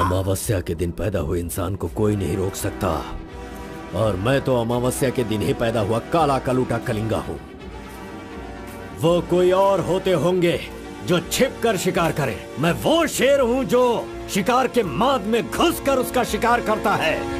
अमावस्या के दिन पैदा हुए इंसान को कोई नहीं रोक सकता, और मैं तो अमावस्या के दिन ही पैदा हुआ काला कलूटा कलिंगा हूं। वो कोई और होते होंगे जो छिप कर शिकार करे, मैं वो शेर हूं जो शिकार के माद में घुसकर उसका शिकार करता है।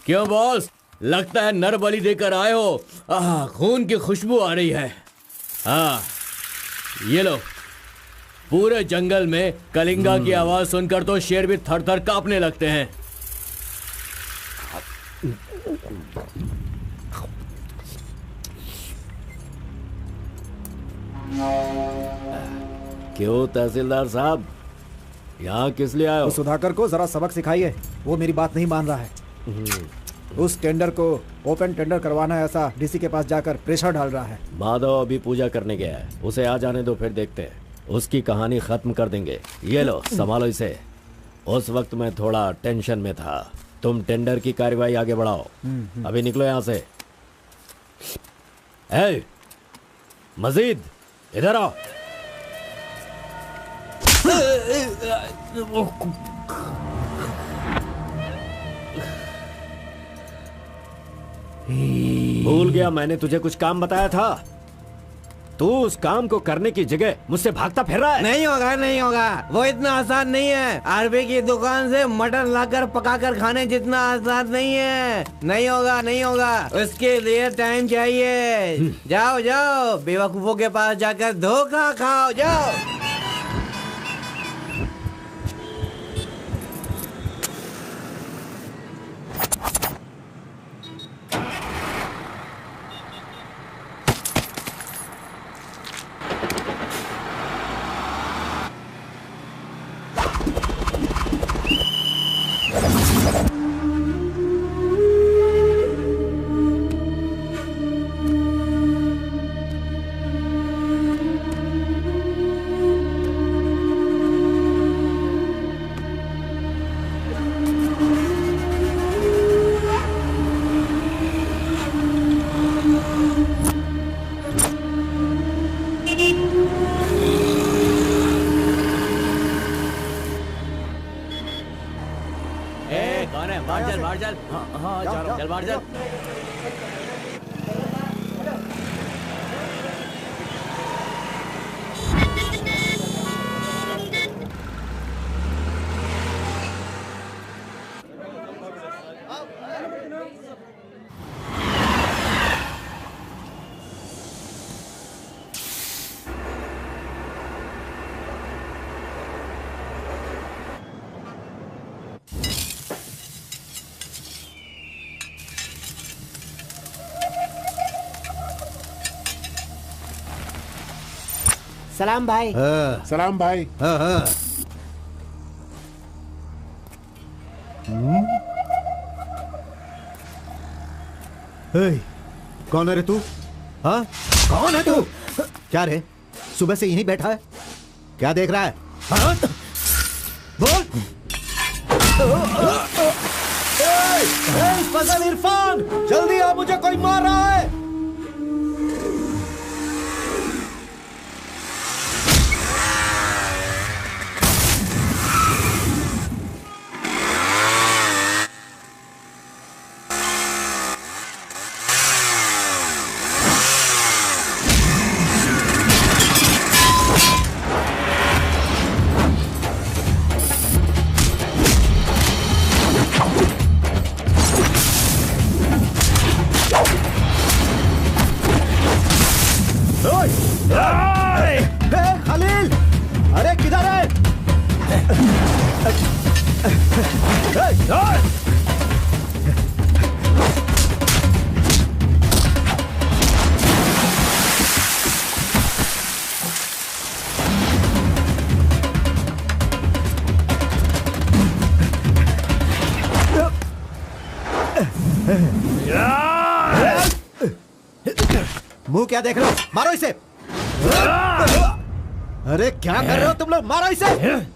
क्यों बॉस, लगता है नर बलि देकर आए हो। खून की खुशबू आ रही है। हाँ, ये लो। पूरे जंगल में कलिंगा की आवाज सुनकर तो शेर भी थर थर कांपने लगते हैं। क्यों तहसीलदार साहब, यहाँ किस लिए आए हो? सुधाकर को जरा सबक सिखाइए, वो मेरी बात नहीं मान रहा है। उस टेंडर को ओपन टेंडर करवाना है, ऐसा डीसी के पास जाकर प्रेशर डाल रहा है। माधव अभी पूजा करने गया है, उसे आ जाने दो, फिर देखते हैं। उसकी कहानी खत्म कर देंगे। ये लो, संभालो इसे। उस वक्त मैं थोड़ा टेंशन में था। तुम टेंडर की कार्यवाही आगे बढ़ाओ। अभी निकलो यहाँ से। ए, मजीद इधर आओ। भूल गया मैंने तुझे कुछ काम बताया था। तू उस काम को करने की जगह मुझसे भागता फिर रहा है। नहीं होगा, नहीं होगा, वो इतना आसान नहीं है। आरबी की दुकान से मटन लाकर पकाकर खाने जितना आसान नहीं है। नहीं होगा, नहीं होगा, उसके लिए टाइम चाहिए। जाओ जाओ, बेवकूफों के पास जाकर धोखा खाओ, जाओ। सलाम भाई। सलाम भाई। कौन है रे तू? हाँ, कौन है तू? क्या रे, सुबह से यहीं बैठा है? क्या देख रहा है? हाँ? बोल। फजल इरफान, जल्दी आ, मुझे कोई मार रहा है। मुंह क्या देख रहे हो? मारो इसे। अरे क्या कर रहे हो तुम लोग? मारो इसे।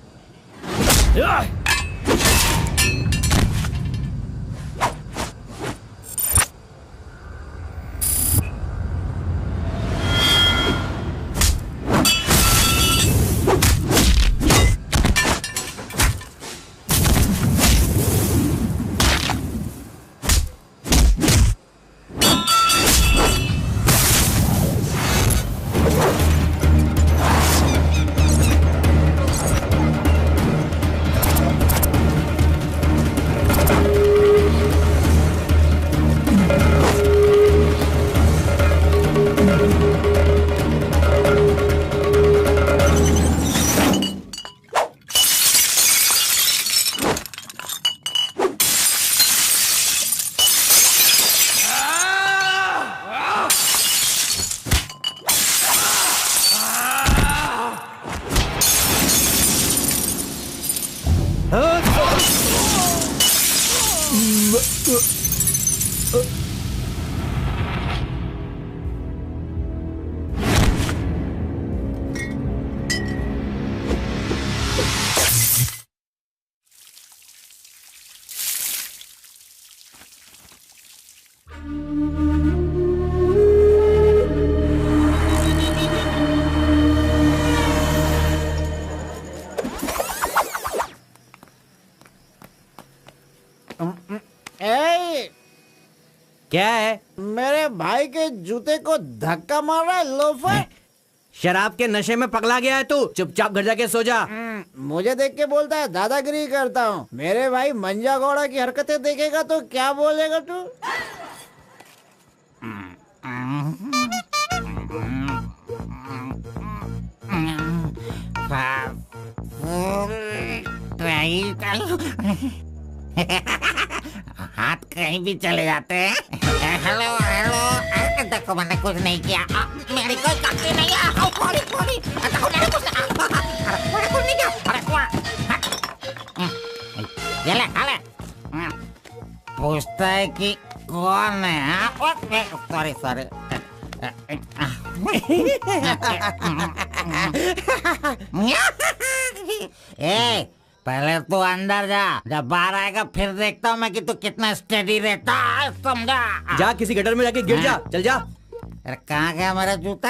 क्या है? मेरे भाई के जूते को धक्का मार रहा है लोफर। शराब के नशे में पगला गया है तू। चुपचाप घर जाके सो जा। मुझे देख के बोलता है दादागिरी करता हूँ। मेरे भाई मंजा घोड़ा की हरकतें देखेगा तो क्या बोलेगा तू? हाथ कहीं भी चले जाते हैं। हेलो हेलो, देखो मैंने कुछ नहीं किया। मेरी कोई गलती नहीं है। देखो मैंने कुछ नहीं किया। ये ले, खा ले। पूछता है कि कौन है? सॉरी ए, पहले तू अंदर जा, जब बाहर आएगा फिर देखता हूँ मैं कि तू कितना स्टेडी रहता है, समझा? जा किसी गटर में जाके गिर जा। चल जा। अरे कहाँ गया मेरा जूता?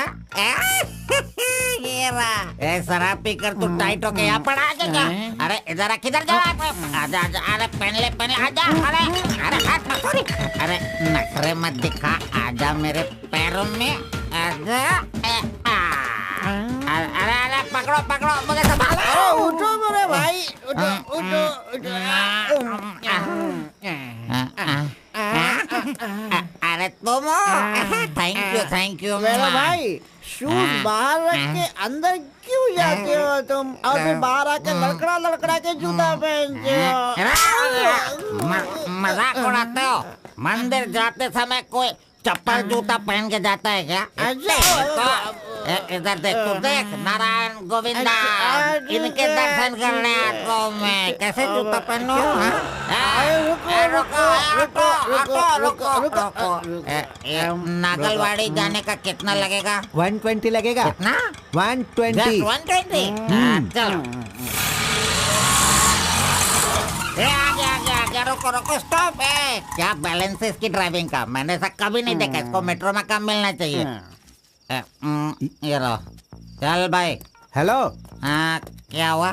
ये रहा। शराब पी कर तू टाइट होके यहाँ पड़ा आजा। अरे इधर आ, किधर जा? आजा आजा। अरे पहन ले आजा। अरे हाथ मत छोड़ी। अरे नखरे मत दिखा, आजा मेरे पैरों में आजा। अरे पकड़ो मुझे संभालो। उठो मेरे भाई, उठो। अरे तुम थैंक यू मेरे भाई, शूज बाहर रख के अंदर क्यों जाते हो तुम? और फिर बाहर आके लड़खड़ा के जूता पहनते हो। मजाक उड़ाते हो? मंदिर जाते समय कोई चप्पल जूता पहन के जाता है क्या? इधर देख, तू देख, नारायण गोविंदा इनके दर्शन करने आता हूँ मैं। कैसे जूता पहनो? नागलवाड़ी जाने का कितना लगेगा? 120 लगेगा। कितना? 120। 120। चलो। आगे रुको स्टॉप। क्या बैलेंस है इसकी ड्राइविंग का? मैंने ऐसा कभी नहीं देखा। इसको मेट्रो में काम मिलना चाहिए। ये लो, चल भाई। हेलो। हाँ, क्या हुआ?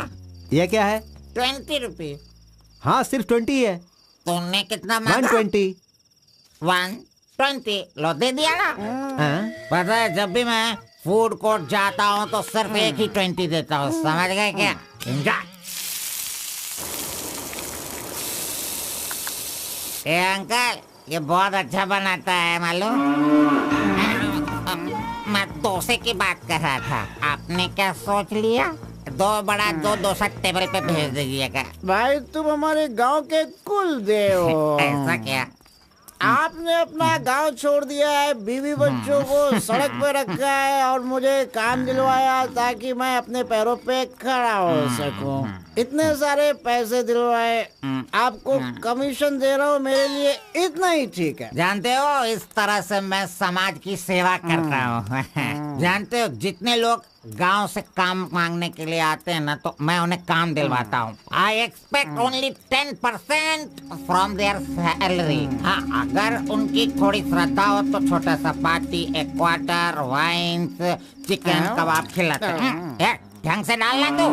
ये क्या है? 20 रुपीज। हाँ, सिर्फ 20 है। तूने कितना मांगा? 120। 120 लो, दे दिया ना। पता है, जब भी मैं फूड कोर्ट जाता हूँ तो सिर्फ एक ही 20 देता हूँ, समझ गए क्या? एंजॉय। ए अंकल, ये बहुत अच्छा बनाता है मालूम। मैं डोसे की बात कर रहा था, आपने क्या सोच लिया? 2 बड़ा 2 डोसा टेबल पे भेज दीजिएगा। भाई तुम हमारे गांव के कुल देव हो। ऐसा क्या? आपने अपना गांव छोड़ दिया है, बीवी बच्चों को सड़क पे रखा है और मुझे काम दिलवाया ताकि मैं अपने पैरों पे खड़ा हो सकूं। इतने सारे पैसे दिलवाए, आपको कमीशन दे रहा हूँ, मेरे लिए इतना ही ठीक है। जानते हो, इस तरह से मैं समाज की सेवा करता हूँ। जानते हो, जितने लोग गांव से काम मांगने के लिए आते हैं ना, तो मैं उन्हें काम दिलवाता हूँ। I expect only 10% from there salary. हाँ, अगर उनकी थोड़ी श्रद्धा हो तो छोटा सा पार्टी, एक क्वार्टर, वाइन्स, चिकन कबाब खिलाते हैं। ढंग से डालना तू।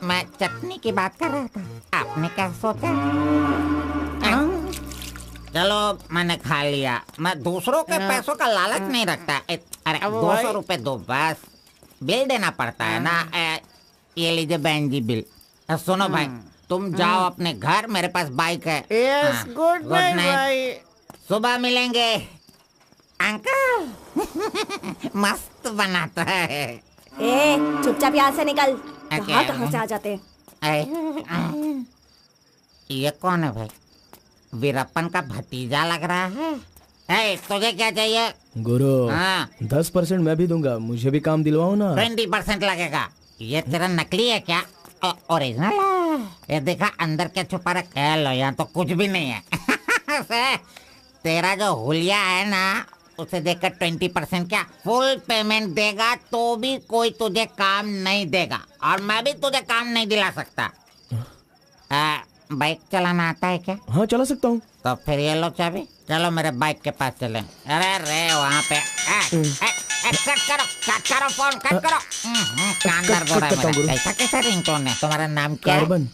मैं चटनी की बात कर रहा था, आपने क्या सोचा? चलो, मैंने खा लिया। मैं दूसरों के पैसों का लालच नहीं रखता। अरे 200 रुपए दो बस, बिल देना पड़ता है ना। ये लीजिए बहन जी बिल। सुनो भाई, तुम जाओ अपने घर, मेरे पास बाइक है। यस, गुड नाइट भाई। सुबह मिलेंगे। अंकल मस्त बनाता है। ए, चुपचाप यहाँ से निकल। क्या? कहाँ से आ जाते हैं? ये कौन है भाई? वीरप्पन का भतीजा लग रहा है। तुझे क्या चाहिए? गुरु, हाँ। 10% मैं भी दूंगा, मुझे भी काम दिलवाओ ना। 20% लगेगा। ये तेरा नकली है क्या? ओरिजिनल है। ये देखा अंदर क्या छुपा रखा है? लो, यहाँ तो कुछ भी नहीं है। तेरा जो हुलिया है ना, उसे देखकर 20% क्या फुल पेमेंट देगा तो भी कोई तुझे काम नहीं देगा, और मैं भी तुझे काम नहीं दिला सकता। बाइक चलाना आता है क्या? हाँ, चला सकता हूँ। तो फिर ये लो चाबी, चलो मेरे बाइक के पास चलें। अरे रे वहाँ पे कट करो फोन, कट करो। कान दर्द हो रहा है मेरा। कैसा कैसा रिंगटोन है? तुम्हारा नाम क्या है? कार्बन।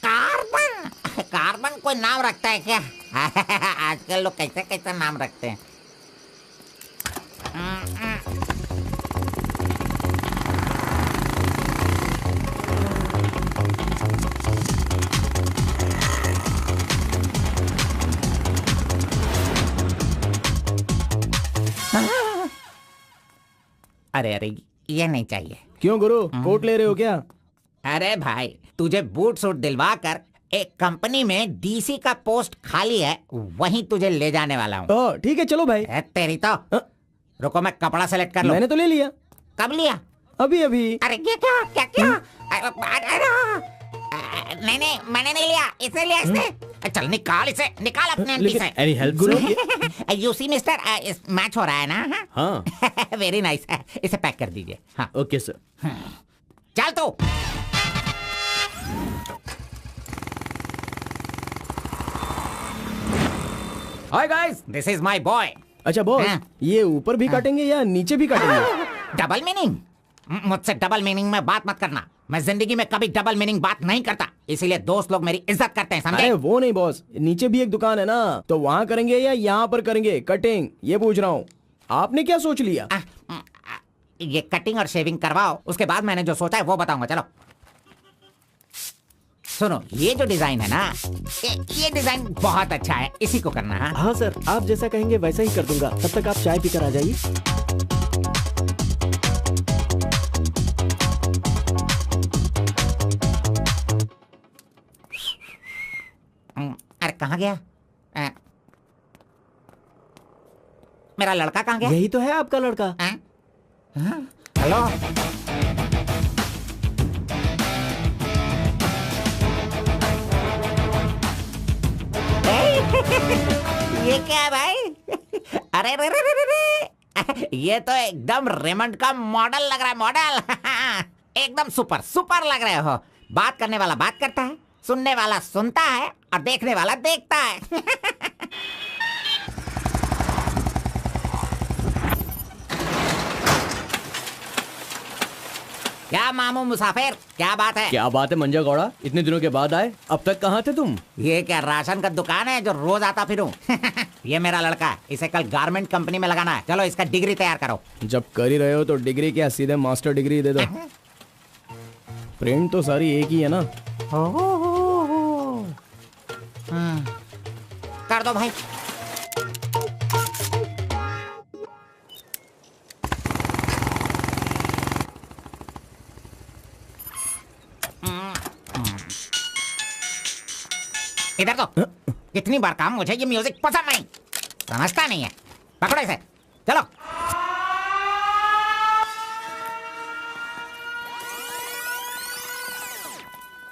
कार्बन? कार्बन कोई नाम रखता है क्या? आजकल लोग कैसा कैसा नाम रखते हैं। अरे अरे, ये नहीं चाहिए। क्यों गुरु, कोट ले रहे हो क्या? अरे भाई, तुझे बूट सूट दिलवा कर एक कंपनी में डीसी का पोस्ट खाली है, वहीं तुझे ले जाने वाला हूँ। ठीक है, चलो भाई। तेरी तो। रुको, मैं कपड़ा सेलेक्ट कर लूं। मैंने तो ले लिया। कब लिया? अभी अभी। अरे ये क्या क्या क्या? नहीं नहीं, मैंने नहीं लिया, इसने लिया इसने। चल निकाल इसे, निकाल अपने एंटी से। Any help Guru? You see mister, match हो रहा है ना? हाँ। Very nice. इसे पैक कर दीजिए। हाँ ओके सर। चल तू। Hi guys, this is my boy. अच्छा बॉस, ये ऊपर भी काटेंगे या नीचे भी काटेंगे? Double meaning? मुझसे डबल मीनिंग में बात मत करना। मैं जिंदगी में कभी डबल मीनिंग बात नहीं करता, इसीलिए दोस्त लोग मेरी इज्जत करते हैं, समझे? अरे वो नहीं बॉस, नीचे भी एक दुकान है ना, तो वहाँ करेंगे या यहाँ पर करेंगे कटिंग, ये पूछ रहा हूँ। आपने क्या सोच लिया? ये कटिंग और शेविंग करवाओ, उसके बाद मैंने जो सोचा है वो बताऊंगा। चलो सुनो, ये जो डिजाइन है ना, ये डिजाइन बहुत अच्छा है, इसी को करना है। हाँ सर, आप जैसा कहेंगे वैसा ही कर दूंगा। तब तक आप चाय पीकर आ जाइए। अरे कहाँ गया? मेरा लड़का कहाँ गया? यही तो है आपका लड़का। हेलो, ये क्या है भाई? अरे रे रे रे रे, ये तो एकदम रेमंड का मॉडल लग रहा है, मॉडल। एकदम सुपर सुपर लग रहे हो। बात करने वाला बात करता है, सुनने वाला सुनता है, और देखने वाला देखता है। क्या मामू मुसाफिर, क्या बात है? क्या बात है मंजा गौड़ा, इतने दिनों के बाद आए, अब तक कहाँ थे तुम? ये क्या राशन का दुकान है जो रोज आता फिरूं? ये मेरा लड़का है, इसे कल गारमेंट कंपनी में लगाना है। चलो इसका डिग्री तैयार करो। जब कर ही रहे हो तो डिग्री क्या, सीधे मास्टर डिग्री दे दो। प्रिंट तो सारी एक ही है ना। कर दो भाई। इधर तो। कितनी बार कहा मुझे ये म्यूजिक पसंद नहीं, समझता नहीं है। पकड़ो इसे, चलो।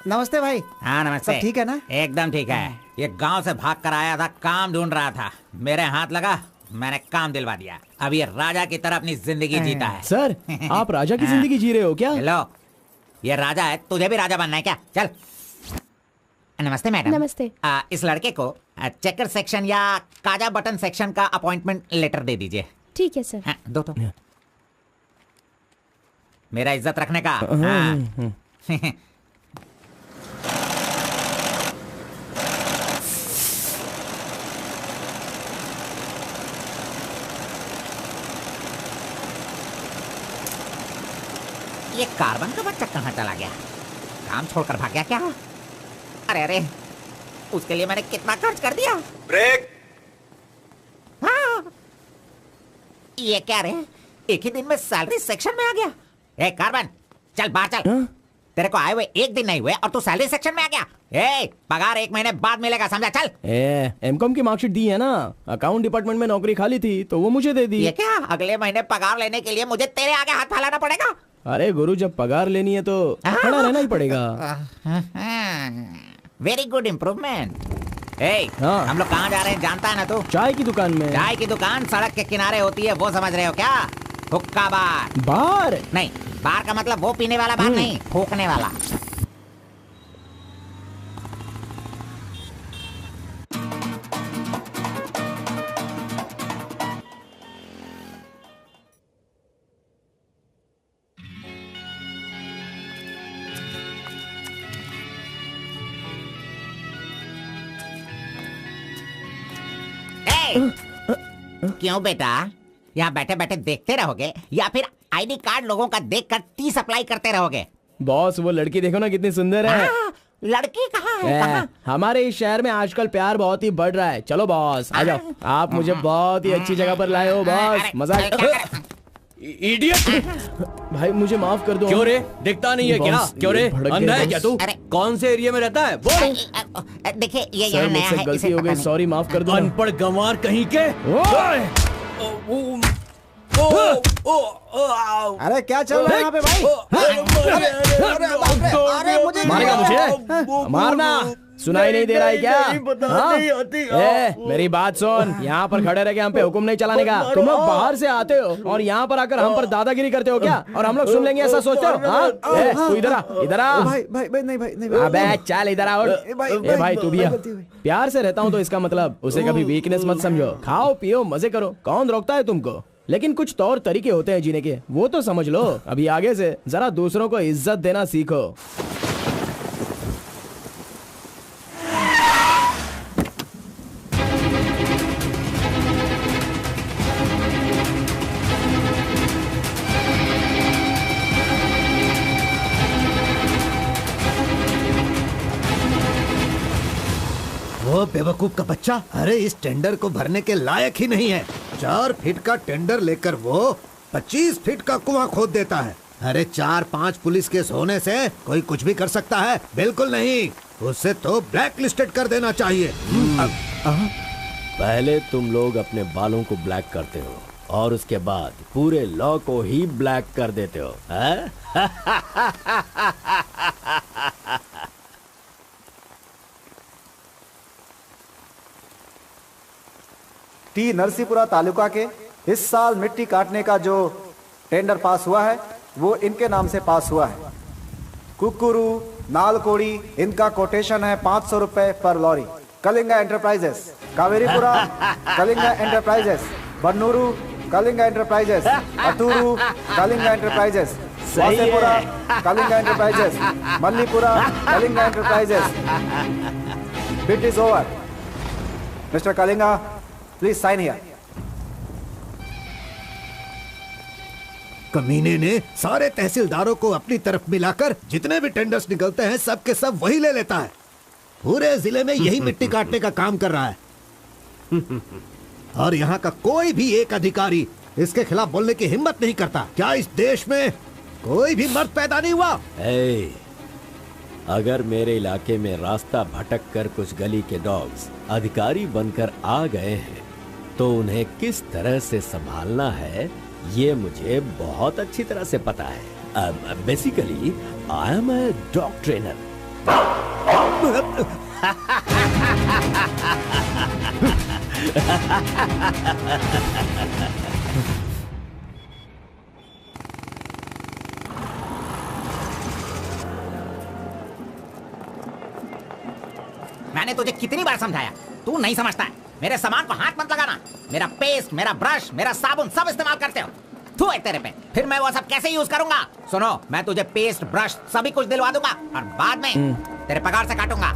नमस्ते भाई। हाँ नमस्ते। सब ठीक है ना? एकदम ठीक है। ये गांव से भाग कर आया था, काम ढूंढ रहा था, मेरे हाथ लगा, मैंने काम दिलवा दिया। अब ये राजा की तरह अपनी जिंदगी जीता है। सर, आप राजा की जिंदगी जी रहे हो क्या? हेलो, ये राजा है, तुझे भी राजा बनना है क्या? चल। नमस्ते मैडम। नमस्ते। इस लड़के को चेकर सेक्शन या काजा बटन सेक्शन का अपॉइंटमेंट लेटर दे दीजिए। ठीक है सर। हाँ, दो तो। मेरा इज्जत रखने का। हाँ। ये कार्बन का बच्चा कहाँ चला गया? काम छोड़कर भाग गया क्या? अरे अरे, उसके लिए मैंने कितना खर्च कर दिया। ब्रेक। हाँ। ये क्या रे, एक ही दिन में सैलरी सेक्शन में आ गया। ए कार्बन, चल बाहर चल। तेरे को आए हुए एक दिन नहीं हुए और तू सैलरी सेक्शन में आ गया। ए, पगार 1 महीने बाद मिलेगा, समझा? चल। एमकॉम की मार्कशीट दी है ना, अकाउंट डिपार्टमेंट में नौकरी खाली थी तो वो मुझे दे दी। ये क्या, अगले महीने पगार लेने के लिए मुझे तेरे आगे हाथ फैलाना पड़ेगा? अरे गुरु, जब पगार लेनी है तो खड़ा रहना ही पड़ेगा। Very good improvement. हाँ। हम लोग कहाँ जा रहे हैं जानता है ना तू? चाय की दुकान में। चाय की दुकान सड़क के किनारे होती है, वो समझ रहे हो क्या? हुक्का बार। बार नहीं, बार का मतलब वो पीने वाला बार नहीं, फूकने वाला। क्यों बेटा, यहाँ बैठे बैठे देखते रहोगे या फिर आईडी कार्ड लोगों का देखकर टी सप्लाई करते रहोगे? बॉस, वो लड़की देखो ना कितनी सुंदर है। लड़की कहाँ है? कहाँ? हमारे इस शहर में आजकल प्यार बहुत ही बढ़ रहा है। चलो बॉस, आ जाओ। आप मुझे बहुत ही अच्छी जगह पर लाए हो बॉस, मजा। इडियट! भाई मुझे माफ कर दो। क्यों रे, दिखता नहीं है क्या? क्यों रे, अंधा है क्या तू? कौन से एरिया में रहता है? बोल। देखिए ये सर, यहाँ नया मुझसे है, गलती इसे हो पता गई, नहीं। सॉरी, माफ कर दो। अनपढ़ गंवार कहीं के। अरे क्या चल रहा है यहाँ पे भाई? अरे मुझे मारेगा मुझे? मारना सुनाई नहीं दे रहा है क्या? मेरी बात सुन, यहाँ पर खड़े रह के हम पे हुक्म नहीं चलाने का। तुम लोग बाहर से आते हो और यहाँ पर आकर हम पर दादागिरी करते हो क्या? और हम लोग सुन लेंगे ऐसा सोचते हो? तू इधर आ, इधर आ। भाई भाई भाई नहीं भाई नहीं। अबे चल इधर आ। भाई तू भी आ। प्यार से रहता हूँ तो इसका मतलब उसे कभी वीकनेस मत समझो। खाओ पियो मजे करो, कौन रोकता है तुमको? लेकिन कुछ तौर तरीके होते हैं जीने के, वो तो समझ लो। अभी आगे से जरा दूसरों को इज्जत देना सीखो। वो बेवकूफ का बच्चा, अरे इस टेंडर को भरने के लायक ही नहीं है। 4 फीट का टेंडर लेकर वो 25 फीट का कुआं खोद देता है। अरे 4-5 पुलिस केस होने से कोई कुछ भी कर सकता है? बिल्कुल नहीं, उसे तो ब्लैक लिस्टेड कर देना चाहिए। पहले तुम लोग अपने बालों को ब्लैक करते हो और उसके बाद पूरे लॉ को ही ब्लैक कर देते हो, हैं? टी नरसीपुरा तालुका के इस साल मिट्टी काटने का जो टेंडर पास हुआ है वो इनके नाम से पास हुआ है। कुकुरू, नालकोड़ी, इनका कोटेशन है 500 रुपए पर lorry. Kalinga Enterprises, Kaveripura Kalinga Enterprises, Bannuru Kalinga Enterprises, Aturu Kalinga Enterprises, Vasepura Kalinga Enterprises, Mallipura Kalinga Enterprises. Bid is over. Mister Kalinga, please sign here. कमीने ने सारे तहसीलदारों को अपनी तरफ मिलाकर जितने भी टेंडर्स निकलते हैं सब के सब वही ले लेता है। पूरे जिले में यही मिट्टी काटने का काम कर रहा है। और यहाँ का कोई भी एक अधिकारी इसके खिलाफ बोलने की हिम्मत नहीं करता। क्या इस देश में कोई भी मर्द पैदा नहीं हुआ? अगर मेरे इलाके में रास्ता भटक कर कुछ गली के डॉग्स अधिकारी बनकर आ गए हैं तो उन्हें किस तरह से संभालना है ये मुझे बहुत अच्छी तरह से पता है। Basically I am a dog trainer. मैंने तुझे कितनी बार समझाया, तू नहीं समझता है। मेरे सामान को हाथ मत लगाना। मेरा पेस्ट, मेरा ब्रश, मेरा साबुन सब इस्तेमाल करते हो। तू है तेरे पे, फिर मैं वो सब कैसे यूज करूंगा? सुनो, मैं तुझे पेस्ट, ब्रश सभी कुछ दिलवा दूंगा और बाद में तेरे पगार से काटूंगा।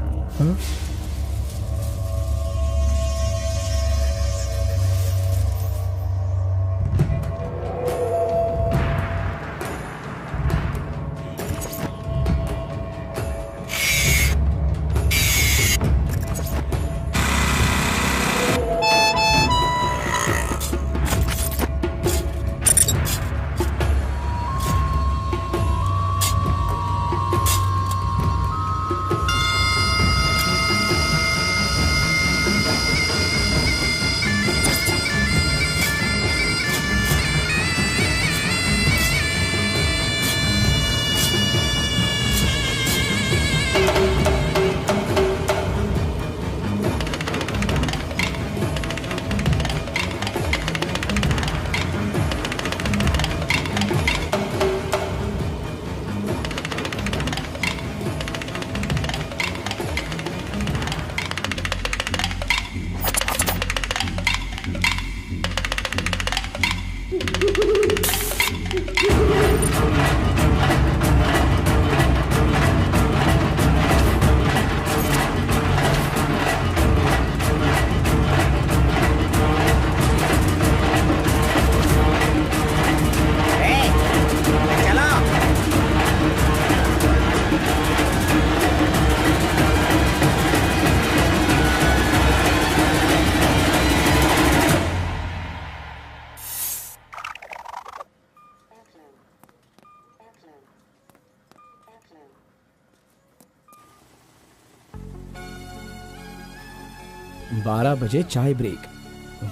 बारह बजे चाय ब्रेक,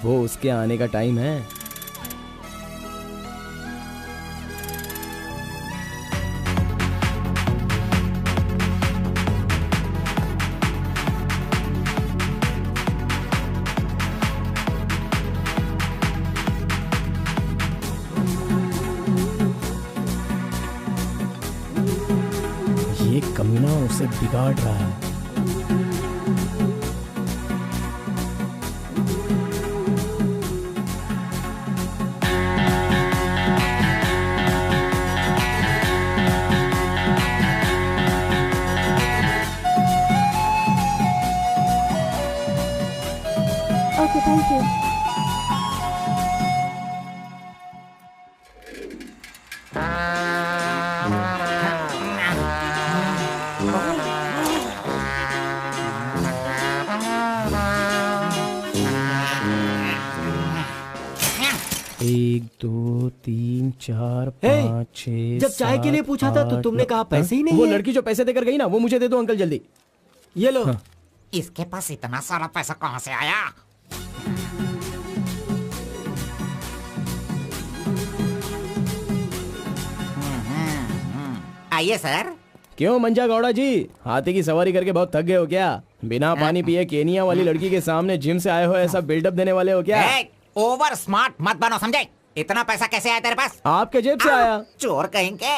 वो उसके आने का टाइम है। ये कमीना उसे बिगाड़ रहा है। Okay, thank you. एक दो तीन चार पाँच छः। जब चाय के लिए पूछा था तो तुमने कहा पैसे ही नहीं वो है। लड़की जो पैसे देकर गई ना, वो मुझे दे दो अंकल जल्दी। ये लो। इसके पास इतना सारा पैसा कहाँ से आया? आइए सर। क्यों मंजा गौड़ा जी, हाथी की सवारी करके बहुत थक गए हो क्या? बिना पानी पिए केनिया वाली लड़की के सामने जिम से आए हो, ऐसा बिल्डअप देने वाले हो क्या? ओवर स्मार्ट मत बनो, समझे? इतना पैसा कैसे आया तेरे पास? आपके जेब से आया। चोर कहेंगे।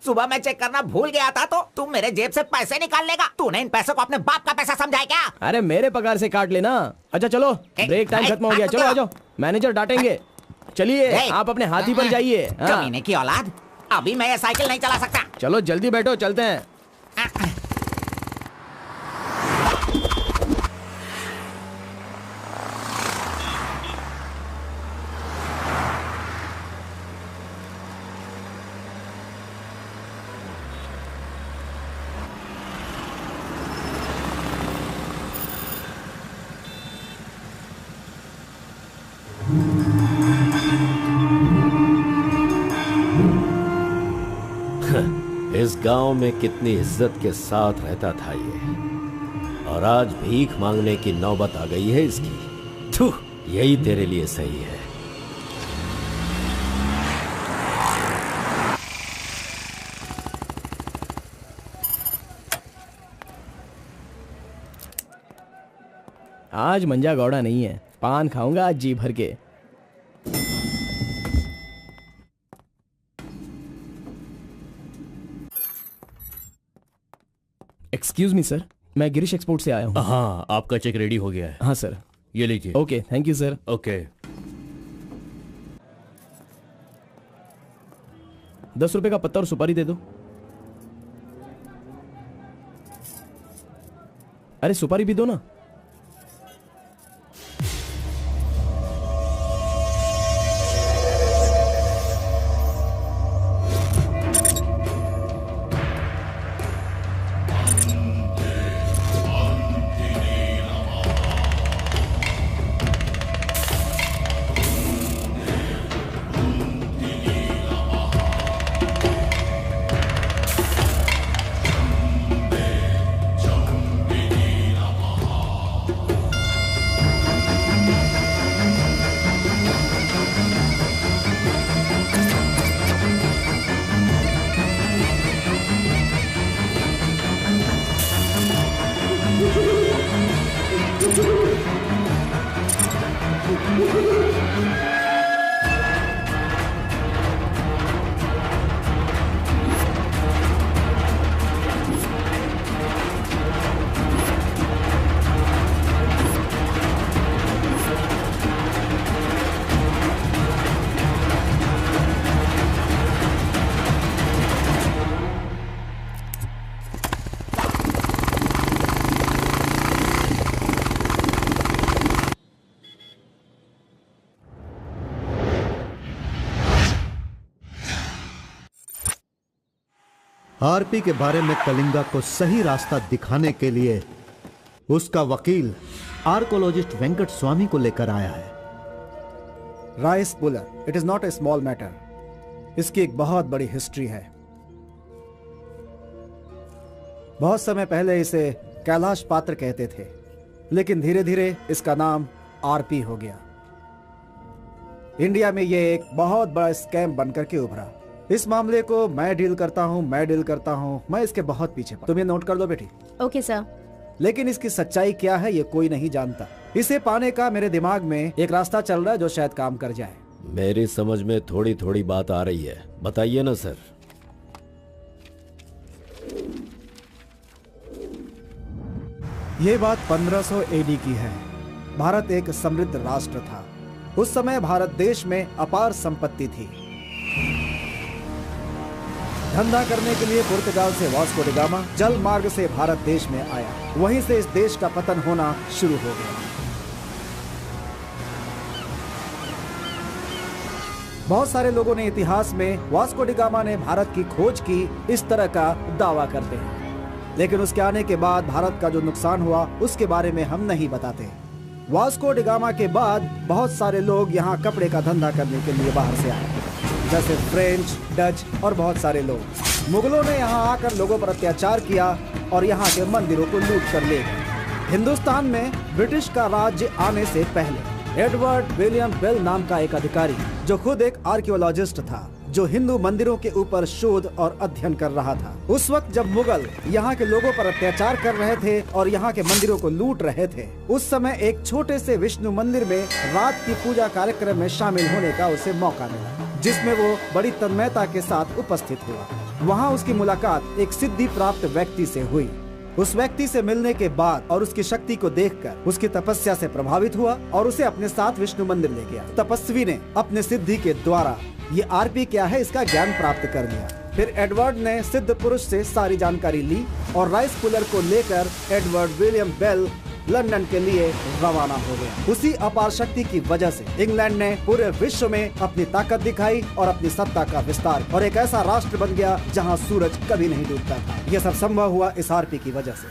सुबह मैं चेक करना भूल गया था तो तुम मेरे जेब से पैसे निकाल लेगा। तूने इन पैसों को अपने बाप का पैसा समझा है क्या? अरे मेरे पगार से काट लेना। अच्छा चलो, ब्रेक टाइम खत्म हो गया, चलो आ जाओ, मैनेजर डांटेंगे। चलिए आप अपने हाथी पर जाइए। कमीने की औलाद, अभी मैं ये साइकिल नहीं चला सकता। चलो जल्दी बैठो, चलते हैं। इस गांव में कितनी इज्जत के साथ रहता था ये, और आज भीख मांगने की नौबत आ गई है इसकी। थू, यही तेरे लिए सही है। आज मंजा गौड़ा नहीं है, पान खाऊंगा आज जी भर के। एक्सक्यूज मी सर, मैं गिरीश एक्सपोर्ट से आया हूँ। हाँ, आपका चेक रेडी हो गया है। हाँ सर। ये लीजिए। Okay, thank you sir. Okay. 10 रुपए का पत्ता और सुपारी दे दो। अरे सुपारी भी दो ना। आरपी के बारे में कलिंगा को सही रास्ता दिखाने के लिए उसका वकील आर्कोलॉजिस्ट वेंकट स्वामी को लेकर आया है। Rice puller, it is not a small matter. इसकी एक बहुत बड़ी हिस्ट्री है। बहुत समय पहले इसे कैलाश पात्र कहते थे, लेकिन धीरे धीरे इसका नाम आरपी हो गया। इंडिया में यह एक बहुत बड़ा स्कैम बनकर के उभरा। इस मामले को मैं डील करता हूँ, मैं इसके बहुत पीछे। तुम ये नोट कर दो बेटी। Okay sir. लेकिन इसकी सच्चाई क्या है ये कोई नहीं जानता। इसे पाने का मेरे दिमाग में एक रास्ता चल रहा है जो शायद काम कर जाए। मेरी समझ में थोड़ी थोड़ी बात आ रही है, बताइए ना सर। ये बात 1500 एडी की है। भारत एक समृद्ध राष्ट्र था। उस समय भारत देश में अपार संपत्ति थी। धंधा करने के लिए पुर्तगाल से वास्को डी गामा जल मार्ग से भारत देश में आया। वहीं से इस देश का पतन होना शुरू हो गया। बहुत सारे लोगों ने इतिहास में वास्को डी गामा ने भारत की खोज की इस तरह का दावा करते हैं, लेकिन उसके आने के बाद भारत का जो नुकसान हुआ उसके बारे में हम नहीं बताते। वास्को डी गामा के बाद बहुत सारे लोग यहाँ कपड़े का धंधा करने के लिए बाहर से आए, जैसे फ्रेंच, डच और बहुत सारे लोग। मुगलों ने यहाँ आकर लोगों पर अत्याचार किया और यहाँ के मंदिरों को लूट कर ले गए। हिंदुस्तान में ब्रिटिश का राज्य आने से पहले एडवर्ड विलियम बेल नाम का एक अधिकारी, जो खुद एक आर्कियोलॉजिस्ट था, जो हिंदू मंदिरों के ऊपर शोध और अध्ययन कर रहा था। उस वक्त जब मुगल यहाँ के लोगों पर अत्याचार कर रहे थे और यहाँ के मंदिरों को लूट रहे थे, उस समय एक छोटे से विष्णु मंदिर में रात की पूजा कार्यक्रम में शामिल होने का उसे मौका मिला, जिसमें वो बड़ी तन्मयता के साथ उपस्थित हुआ। वहाँ उसकी मुलाकात एक सिद्धि प्राप्त व्यक्ति से हुई। उस व्यक्ति से मिलने के बाद और उसकी शक्ति को देखकर उसकी तपस्या से प्रभावित हुआ और उसे अपने साथ विष्णु मंदिर ले गया। तपस्वी ने अपने सिद्धि के द्वारा ये आरपी क्या है इसका ज्ञान प्राप्त कर लिया। फिर एडवर्ड ने सिद्ध पुरुष से सारी जानकारी ली और राइस पुलर को लेकर एडवर्ड विलियम बेल लंदन के लिए रवाना हो गया। उसी अपार शक्ति की वजह से इंग्लैंड ने पूरे विश्व में अपनी ताकत दिखाई और अपनी सत्ता का विस्तार, और एक ऐसा राष्ट्र बन गया जहां सूरज कभी नहीं डूबता था। यह सब संभव हुआ इस आरपी की वजह से।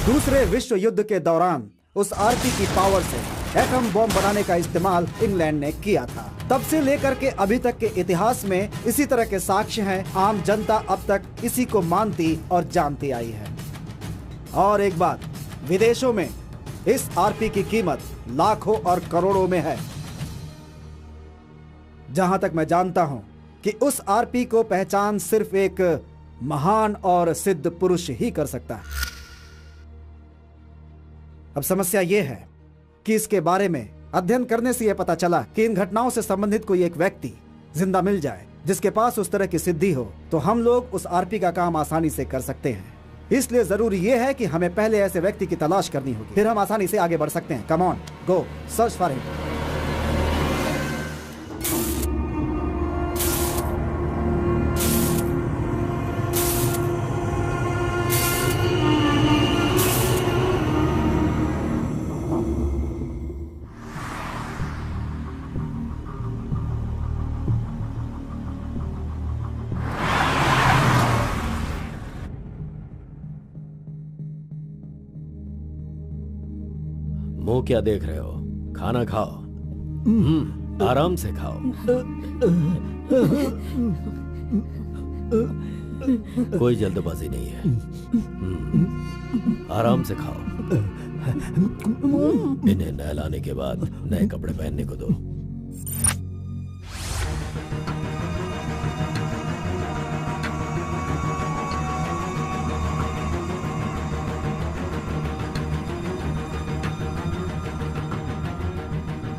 दूसरे विश्व युद्ध के दौरान उस आरपी की पावर से एटम बॉम्ब बनाने का इस्तेमाल इंग्लैंड ने किया था। तब से लेकर के अभी तक के इतिहास में इसी तरह के साक्ष्य हैं। आम जनता अब तक इसी को मानती और जानती आई है। और एक बात, विदेशों में इस आरपी की कीमत लाखों और करोड़ों में है। जहां तक मैं जानता हूं कि उस आरपी को पहचान सिर्फ एक महान और सिद्ध पुरुष ही कर सकता है। अब समस्या यह है कि इसके बारे में अध्ययन करने से यह पता चला कि इन घटनाओं से संबंधित कोई एक व्यक्ति जिंदा मिल जाए जिसके पास उस तरह की सिद्धि हो, तो हम लोग उस आरपी का काम आसानी से कर सकते हैं। इसलिए जरूरी यह है कि हमें पहले ऐसे व्यक्ति की तलाश करनी होगी, फिर हम आसानी से आगे बढ़ सकते हैं। Come on, go search for him. मुंह क्या देख रहे हो? खाना खाओ। आराम से खाओ। कोई जल्दबाजी नहीं है। आराम से खाओ। इन्हें नहलाने के बाद नए कपड़े पहनने को दो।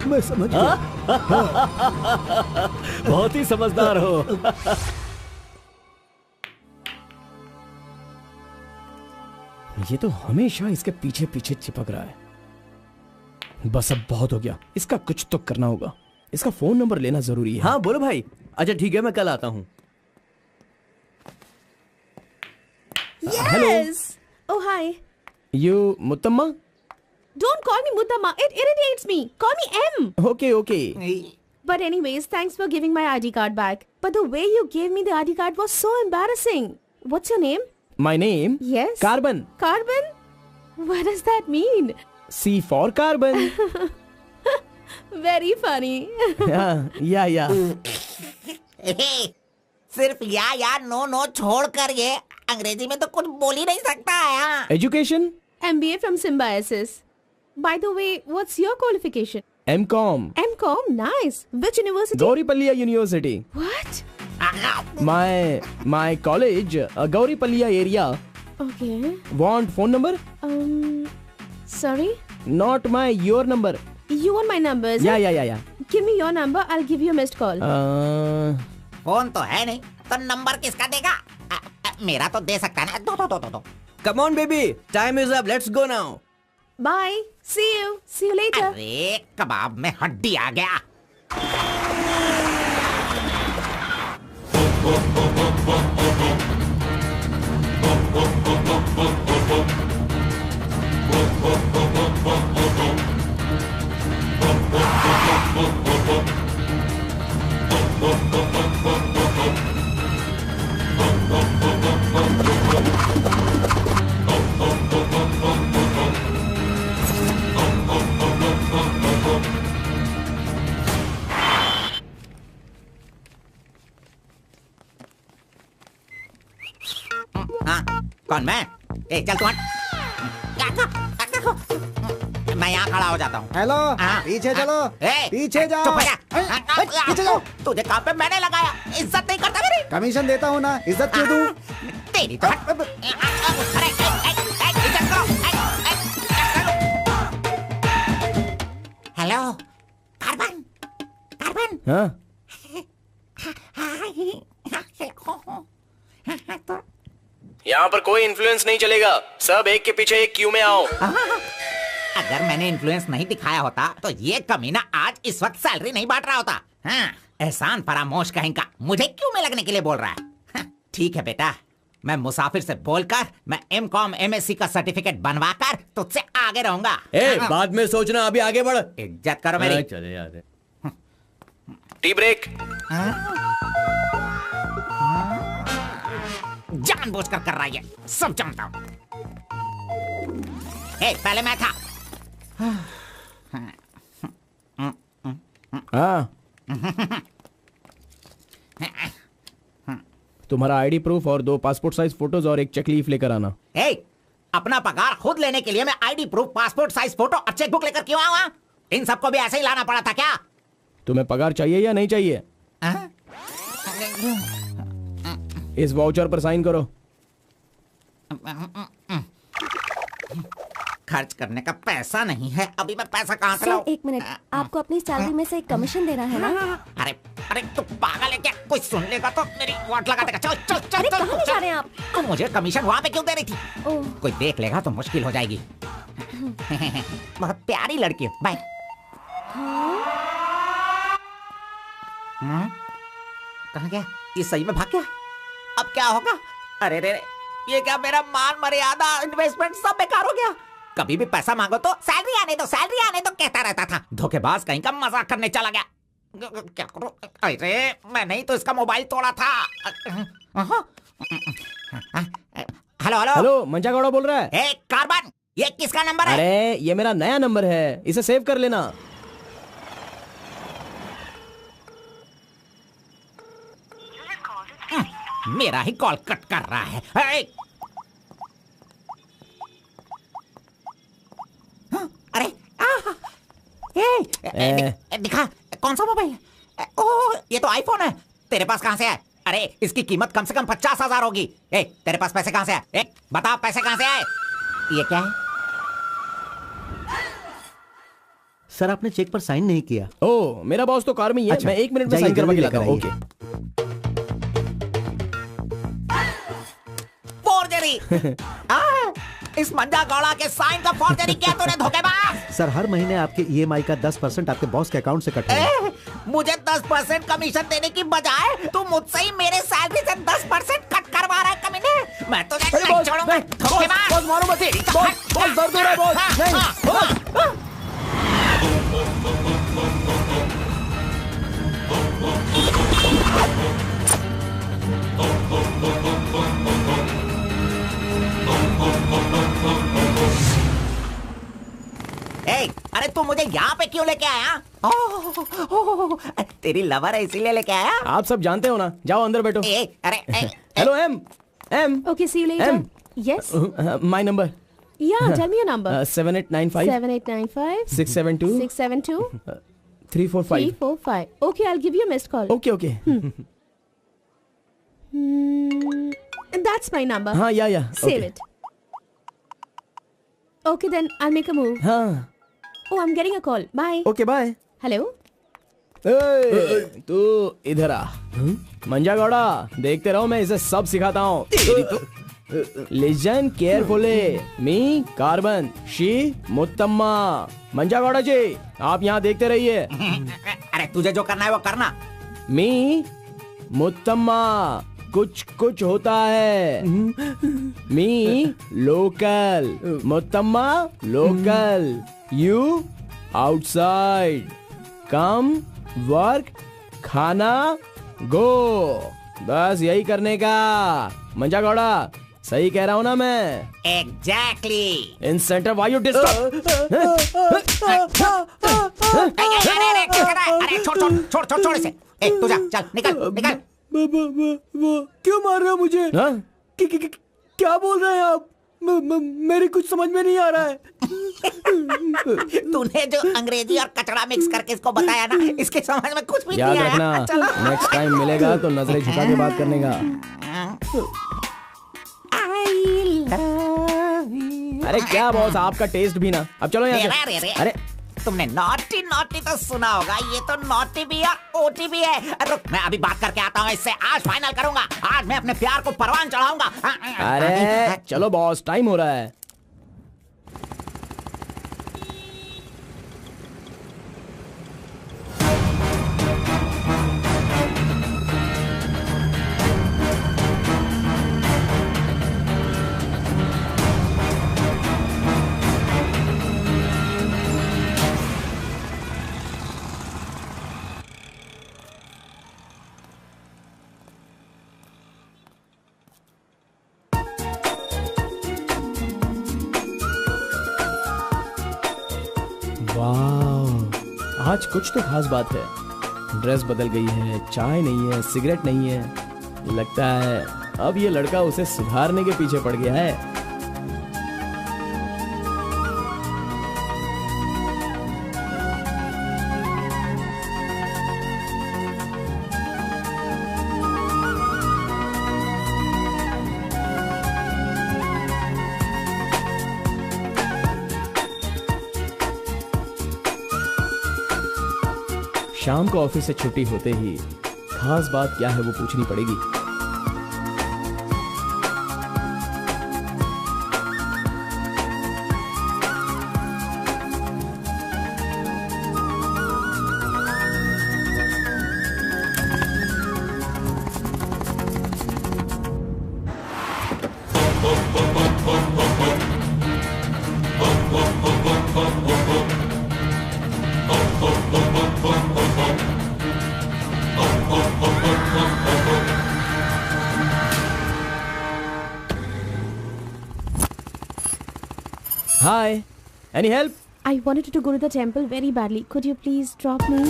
मैं समझ गया। बहुत ही समझदार हो। ये तो हमेशा इसके पीछे पीछे चिपक रहा है। बस अब बहुत हो गया, इसका कुछ तो करना होगा। इसका फोन नंबर लेना जरूरी है। हाँ बोलो भाई। अच्छा ठीक है, मैं कल आता हूँ। Yes. Oh hi. You Muthamma? Don't call me Mutamma. It irritates me. Call me M. Okay okay. But anyways, thanks for giving my ID card back. But the way you gave me the ID card was so embarrassing. What's your name? My name? Yes. Carbon. Carbon? What does that mean? C for carbon. Very funny. या। सिर्फ या no no छोड़कर ये अंग्रेजी में तो कुछ बोल ही नहीं सकता है। Education? MBA from Symbiosis. By the way, what's your qualification? M.Com. M.Com? Nice. Which university? Gauripalliya University. What? My college, Gauripalliya area. Okay. Want phone number? Sorry? Not your number. You want my number, is it? Yeah. Give me your number, I'll give you a missed call. Phone तो है नहीं, तो number किसका देगा? मेरा तो दे सकता है ना। दो। Come on baby, time is up. Let's go now. Bye. See you later. अरे कबाब में हड्डी आ गया। कौन मैं? ए चल तू हट। मैं यहाँ खड़ा हो जाता हूँ। हेलो, पीछे चलो। पीछे जाओ। चुप हो जा। पीछे जाओ। तुझे काम पे मैंने लगाया, इज्जत नहीं करता मेरी। कमीशन देता हूँ ना, इज्जत क्यों दूँ? तेरी तो अरे इज्जत करो। Hello carbon. हाँ? यहाँ पर कोई इन्फ्लुएंस नहीं चलेगा। सब एक के पीछे एक क्यू में आओ। अगर मैंने इन्फ्लुएंस नहीं दिखाया होता तो ये कमीना आज इस वक्त सैलरी नहीं बांट रहा होता। हाँ, एहसान फरामोश कहेंगा, मुझे क्यों में लगने के लिए बोल रहा है? हाँ, ठीक है बेटा, मैं मुसाफिर से बोलकर मैं M.Com MSc का सर्टिफिकेट बनवाकर तुझसे आगे रहूंगा। बाद में सोचना, अभी आगे बढ़। इज्जत करो मेरी। चले जाते। Tea break. जानबूझकर कर रहा है, सब जानता हूँ। पहले मैं था। हाँ, तुम्हारा आईडी प्रूफ और 2 पासपोर्ट साइज फोटोज और एक चेक लीफ लेकर आना। अपना पगार खुद लेने के लिए मैं ID proof, passport size photo और चेकबुक लेकर क्यों आऊंगा? इन सबको भी ऐसे ही लाना पड़ा था क्या? तुम्हें पगार चाहिए या नहीं चाहिए? इस वाउचर पर साइन करो। खर्च करने का पैसा नहीं है, अभी मैं पैसा कहाँ से सर लाऊं? 1 मिनट, आपको अपनी सैलरी में से एक कमीशन देना है ना? अरे अरे तू पागल है क्या? कोई सुन लेगा तो मेरी वाट लगा देगा। चल चल चल अरे चल, कहाँ ले जा रहे हैं आप? तो मुझे कमीशन वहाँ पे क्यों दे रही थी? ओह, कोई देख लेगा तो मुश्किल हो जाएगी। बहुत प्यारी लड़की हो। बाय। कहाँ गया? ये सही में भाग गया? अब क्या होगा? अरे रे, ये क्या मेरा मान मर्यादा इन्वेस्टमेंट सब बेकार हो गया? कभी भी पैसा मांगो तो सैलरी आने दो कहता रहता था। धोखेबाज कहीं का मजाक करने चला गया। क्या करूं? अरे मैंने ही तो इसका मोबाइल तोड़ा था। हेलो हेलो हेलो, मंजा गौड़ा बोल रहा है। ए कार्बन, ये किसका नंबर है? अरे ये मेरा नया नंबर है, इसे सेव कर लेना। मेरा ही कॉल कट कर रहा है। अरे दिखा, कौन सा मोबाइल है? ओह, ये तो आईफोन है। तेरे पास कहाँ से है? अरे इसकी कीमत कम से कम 50,000 होगी। तेरे पास पैसे कहाँ से आए? बता, पैसे कहाँ से आए? ये क्या है? सर आपने चेक पर साइन नहीं किया। ओह, मेरा बॉस तो कार में ही है। अच्छा, मैं 1 मिनट में जाइए, साइन करवा के जल्दी लाता हूँ। लेकर ओके। फोर्जरी! इस मंजा गौड़ा के साइन का फोर्जरी किया तूने, धोखेबाज! सर हर महीने आपके ईएमआई का 10% आपके बॉस के अकाउंट से कट होगा। मुझे 10% कमीशन देने की बजाय तू मुझसे ही मेरे सैलरी से 10% कट करवा रहा है कमीने। मैं तुझे नहीं छोड़ूंगा, धोखेबाज! बॉस मारो मत। बॉस दर्द हो रहा है बॉस। नहीं। अरे तू मुझे यहाँ पे क्यों लेके आया? तेरी लवर है इसीलिए लेके आया? आप सब जानते हो ना, जाओ अंदर बैठो। हेलो एम। Okay, see you later. M. Yes. My number. Yeah, tell me your number. 7895 7895 672 672 345. 345. Okay, I'll give you a missed call. Okay. That's my number. हाँ, yeah. Save it. Okay, then I'll make a move. हाँ. Oh, I'm getting a call. Bye. Okay, bye. Hello? तू इधर आ। मंजा गौड़ा, देखते रहो, मैं इसे सब सिखाता हूँ। Listen carefully. Me carbon, she Muthamma. Manja Gowda ji, आप यहाँ देखते रहिए। अरे तुझे जो करना है वो करना। मी मुत्तम्मा, कुछ होता है। Me local, Muthamma local, you outside. Come work, खाना, गो। बस यही करने का। मंजा गौड़ा, सही कह रहा हूँ ना मैं? Exactly. In centre why you disturb. अरे छोड़ इसे। तू जा, चल निकल। क्यों मार रहे हो मुझे? क्या बोल रहे हैं आप? मेरी कुछ समझ में नहीं आ रहा है। तूने जो अंग्रेजी और कचड़ा मिक्स करके इसको बताया ना, इसके समझ में कुछ भी नहीं आया। याद रखना, नेक्स्ट टाइम मिलेगा तो नजरें झुका के बात करने का। अरे क्या बॉस, आपका टेस्ट भी ना। अब चलो यहाँ से। अरे तुमने नॉटी तो सुना होगा, ये तो नॉटी भी है, ओटी भी है। रुक, मैं अभी बात करके आता हूँ इससे। आज फाइनल करूंगा। आज मैं अपने प्यार को परवान चढ़ाऊंगा। अरे चलो बॉस, टाइम हो रहा है। वाह, आज कुछ तो खास बात है। ड्रेस बदल गई है, चाय नहीं है, सिगरेट नहीं है। लगता है अब ये लड़का उसे सुधारने के पीछे पड़ गया है। शाम को ऑफिस से छुट्टी होते ही खास बात क्या है वो पूछनी पड़ेगी। Hi, any help? I wanted to go to the temple very badly. Could you please drop me?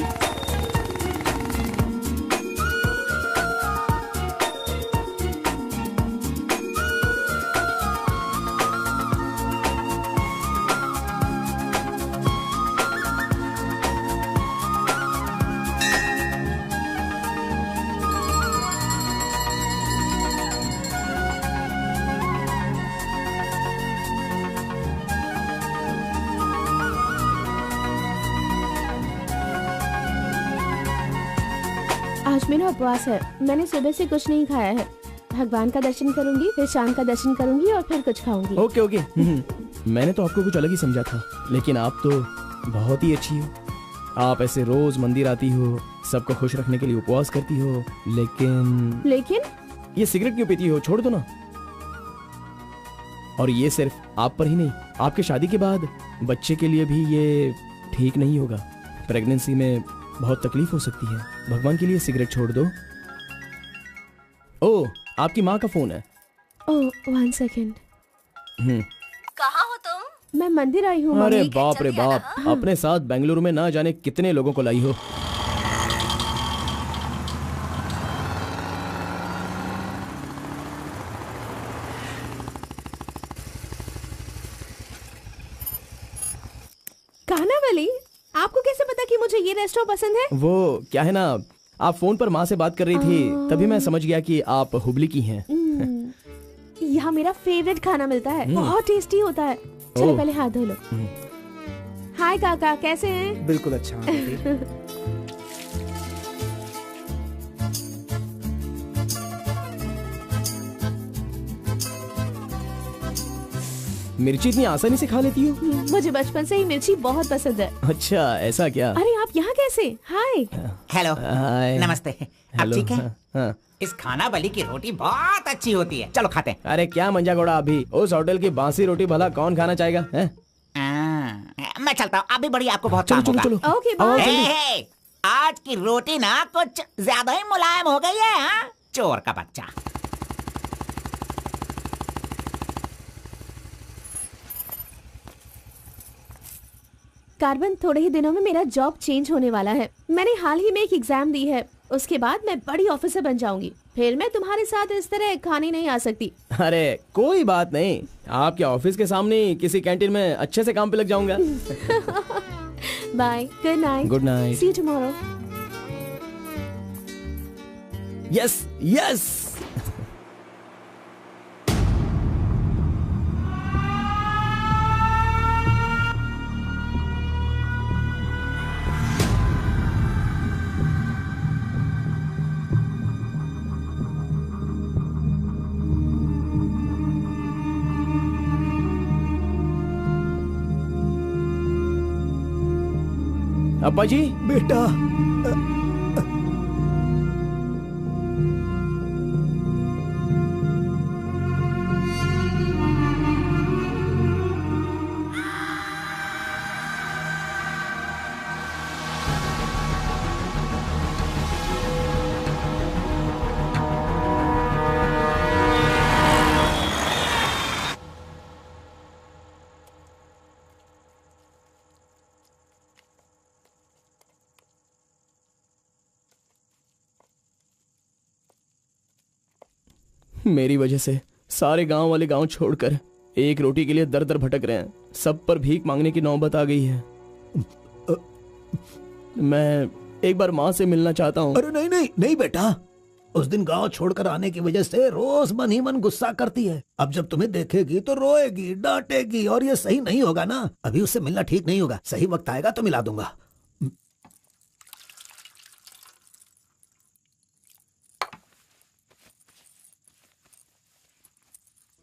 आज मेरा उपवास है। मैंने सुबह से कुछ नहीं खाया है। भगवान का दर्शन करूंगी, फिर शाम का दर्शन करूंगी और फिर कुछ खाऊंगी। Okay okay. मैंने तो आपको कुछ अलग ही समझा था, लेकिन आप तो बहुत ही अच्छी हो। आप ऐसे रोज मंदिर आती हो, सबको खुश रखने के लिए उपवास करती हो, लेकिन ये सिगरेट क्यों पीती हो? छोड़ दो ना। और ये सिर्फ आप पर ही नहीं, आपके शादी के बाद बच्चे के लिए भी ये ठीक नहीं होगा। प्रेगनेंसी में बहुत तकलीफ हो सकती है। भगवान के लिए सिगरेट छोड़ दो। ओह, आपकी माँ का फोन है। ओह, 1 सेकेंड। कहाँ हो तुम? मैं मंदिर आई हूँ। अरे बाप रे बाप, अपने साथ बेंगलुरु में ना जाने कितने लोगों को लाई हो। कानावली, आपको कैसे पता कि मुझे ये रेस्टोरेंट पसंद है? वो क्या है ना, आप फोन पर माँ से बात कर रही थी, तभी मैं समझ गया कि आप हुबली की हैं। यहाँ मेरा फेवरेट खाना मिलता है, बहुत टेस्टी होता है। चलो पहले हाथ धो लो। हाय काका, कैसे हैं? बिल्कुल अच्छा। मिर्ची इतनी आसानी से खा लेती हो? मुझे बचपन से ही मिर्ची बहुत पसंद है। अच्छा, ऐसा क्या? अरे आप यहाँ कैसे? हाय। हेलो। हाय। नमस्ते। आप ठीक हैं? हाँ। इस खाना बली की रोटी बहुत अच्छी होती है, चलो खाते हैं। अरे क्या मंजा घोड़ा, अभी उस होटल की बासी रोटी भला कौन खाना चाहेगा? मैं चलता हूँ, अभी बड़ी आपको बहुत काम होगा। चलो। Okay bye. हे, आज की रोटी ना कुछ ज्यादा ही मुलायम हो गई है। हाँ? चोर का बच्चा। कार्बन, थोड़े ही दिनों में मेरा जॉब चेंज होने वाला है। मैंने हाल ही में एक एग्जाम दी है, उसके बाद मैं बड़ी ऑफिसर बन जाऊंगी। फिर मैं तुम्हारे साथ इस तरह खाने नहीं आ सकती। अरे कोई बात नहीं, आपके ऑफिस के सामने किसी कैंटीन में अच्छे से काम पे लग जाऊंगा। Bye, good night. Good night. See you tomorrow. Yes yes. अब्बा जी। बेटा, मेरी वजह से सारे गांव वाले गांव छोड़कर एक रोटी के लिए दर दर भटक रहे हैं। सब पर भीख मांगने की नौबत आ गई है। मैं एक बार माँ से मिलना चाहता हूँ। अरे नहीं नहीं नहीं बेटा, उस दिन गांव छोड़कर आने की वजह से रोज मन ही मन गुस्सा करती है। अब जब तुम्हें देखेगी तो रोएगी, डांटेगी, और ये सही नहीं होगा ना। अभी उससे मिलना ठीक नहीं होगा। सही वक्त आएगा तो मिला दूंगा।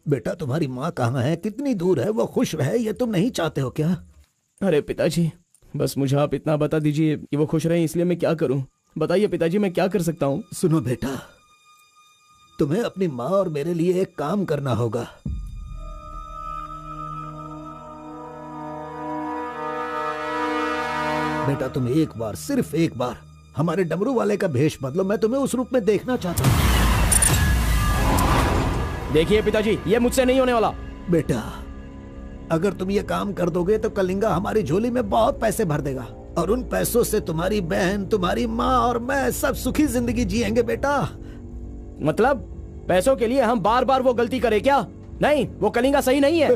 बेटा तुम्हारी माँ कहाँ है, कितनी दूर है, वो खुश रहे ये तुम नहीं चाहते हो क्या? अरे पिताजी, बस मुझे आप इतना बता दीजिए कि वो खुश रहे, इसलिए मैं क्या करूं? बताइए पिताजी, मैं क्या कर सकता हूं? सुनो बेटा, तुम्हें अपनी माँ और मेरे लिए एक काम करना होगा। बेटा तुम एक बार, सिर्फ एक बार हमारे डमरू वाले का भेष बदलो। मैं तुम्हें उस रूप में देखना चाहता हूँ। देखिए पिताजी, ये मुझसे नहीं होने वाला। बेटा अगर तुम ये काम कर दोगे तो कलिंगा हमारी झोली में बहुत पैसे भर देगा, और उन पैसों से तुम्हारी बहन, तुम्हारी माँ और मैं सब सुखी जिंदगी जिएंगे। बेटा मतलब पैसों के लिए हम बार बार वो गलती करें क्या? नहीं, वो कलिंगा सही नहीं है।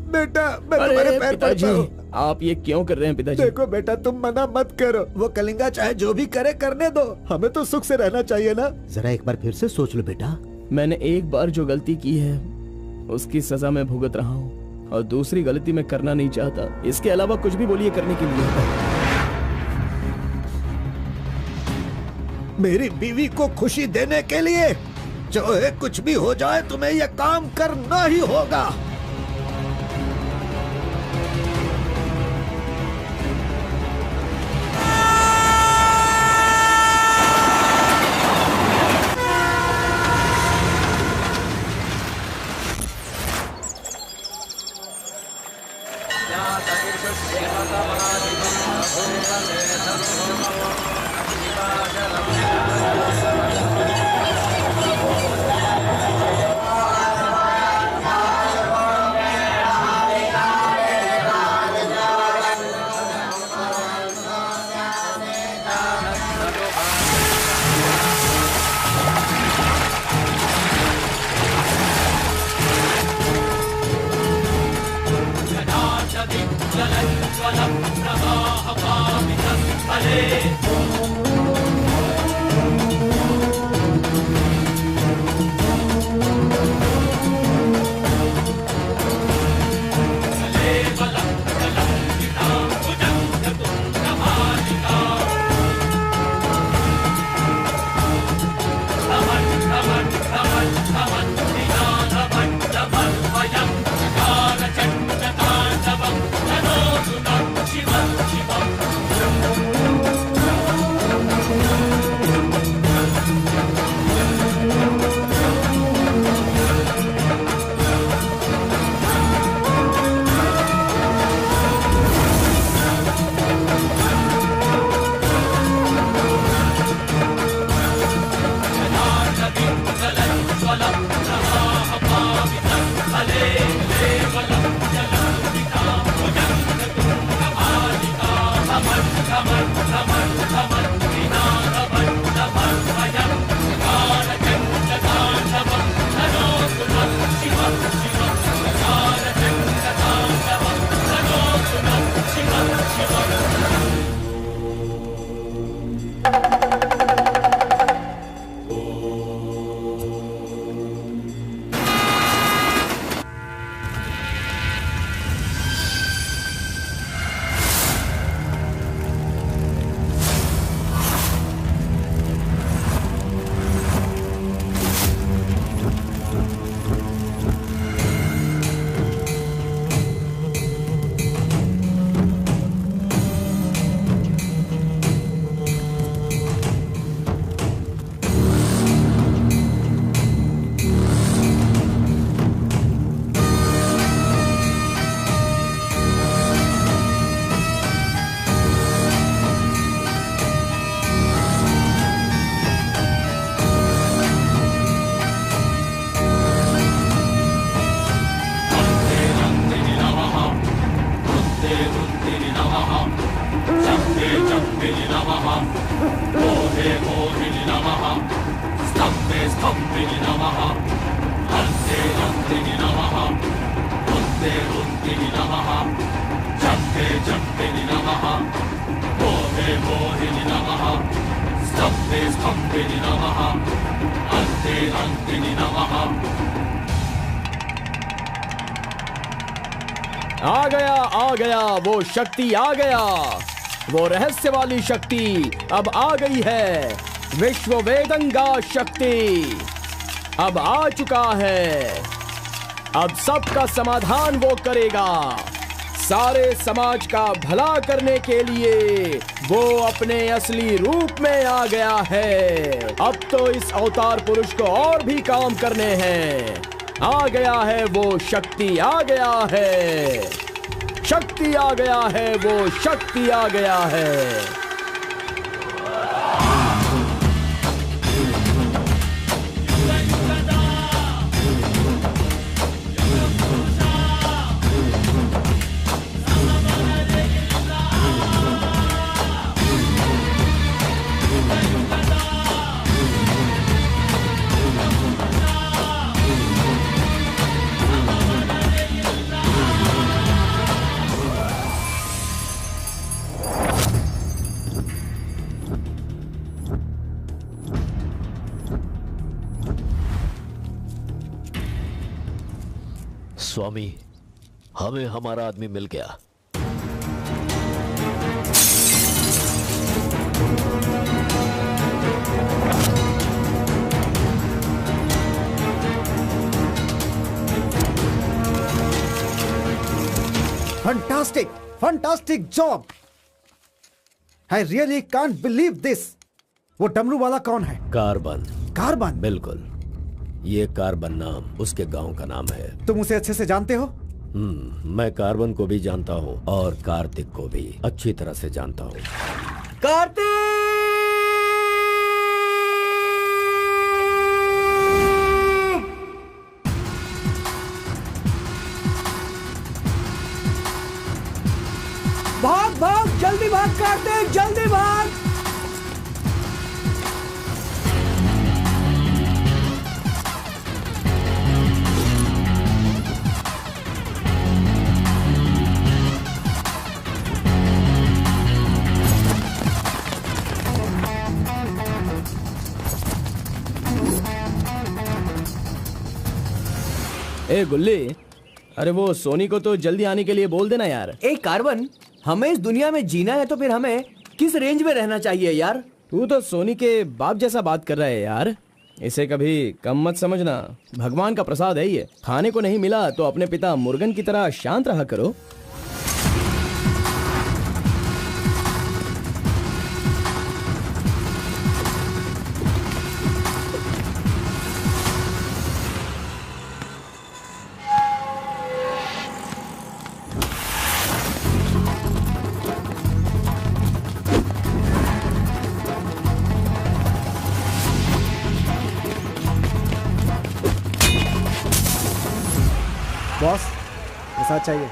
बेटा मैं तुम्हारे पैर पड़ता हूं। आप ये क्यों कर रहे हैं पिताजी? देखो बेटा, तुम मना मत करो। वो कलिंगा चाहे जो भी करे करने दो, हमें तो सुख से रहना चाहिए ना। जरा एक बार फिर से सोच लो बेटा। मैंने एक बार जो गलती की है उसकी सजा मैं भुगत रहा हूँ, और दूसरी गलती मैं करना नहीं चाहता। इसके अलावा कुछ भी बोलिए करने के लिए। मेरी बीवी को खुशी देने के लिए चाहे कुछ भी हो जाए, तुम्हें यह काम करना ही होगा। Stop! आ गया वो शक्ति आ गया, वो रहस्य वाली शक्ति अब आ गई है। विश्व वेदंगा शक्ति अब आ चुका है। अब सबका समाधान वो करेगा। सारे समाज का भला करने के लिए वो अपने असली रूप में आ गया है। अब तो इस अवतार पुरुष को और भी काम करने हैं। आ गया है वो शक्ति, आ गया है शक्ति, आ गया है वो शक्ति, आ गया है। स्वामी, हमें हमारा आदमी मिल गया। Fantastic, fantastic job. I really can't believe this. वो डमरू वाला कौन है? कार्बन। कार्बन? बिल्कुल, ये कार्बन नाम उसके गांव का नाम है। तुम उसे अच्छे से जानते हो? मैं कार्बन को भी जानता हूँ और कार्तिक को भी अच्छी तरह से जानता हूँ। कार्तिक! भाग भाग, जल्दी भाग कार्तिक, जल्दी भाग। ए गुल्ली, अरे वो सोनी को तो जल्दी आने के लिए बोल देना यार। ए कार्बन, हमें इस दुनिया में जीना है तो फिर हमें किस रेंज में रहना चाहिए यार? तू तो सोनी के बाप जैसा बात कर रहा है यार। इसे कभी कम मत समझना, भगवान का प्रसाद है ये। खाने को नहीं मिला तो अपने पिता मुर्गन की तरह शांत रहा करो। बॉस, प्रसाद चाहिए।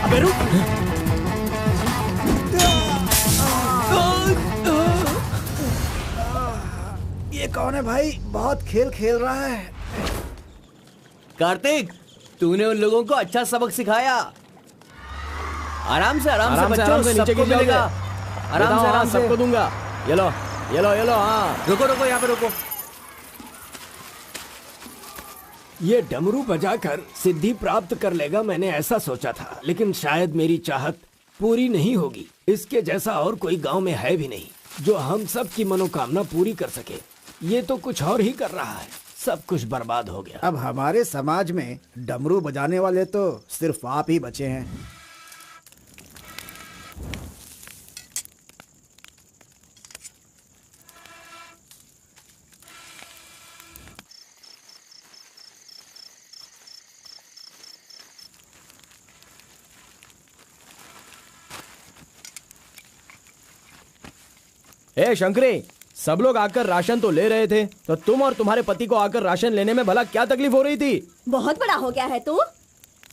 अबे रुक। ये कौन है भाई? बहुत खेल खेल रहा है। कार्तिक, तूने उन लोगों को अच्छा सबक सिखाया। आराम से बच्चों, सबको मिलेगा। आराम से सबको दूंगा। ये लो, ये लो, ये लो। हाँ, रुको रुको, यहाँ पे रुको। ये डमरू बजाकर सिद्धि प्राप्त कर लेगा, मैंने ऐसा सोचा था, लेकिन शायद मेरी चाहत पूरी नहीं होगी। इसके जैसा और कोई गांव में है भी नहीं जो हम सब की मनोकामना पूरी कर सके। ये तो कुछ और ही कर रहा है। सब कुछ बर्बाद हो गया। अब हमारे समाज में डमरू बजाने वाले तो सिर्फ आप ही बचे हैं। ए शंकरी, सब लोग आकर राशन तो ले रहे थे, तो तुम और तुम्हारे पति को आकर राशन लेने में भला क्या तकलीफ हो रही थी? बहुत बड़ा हो गया है तू,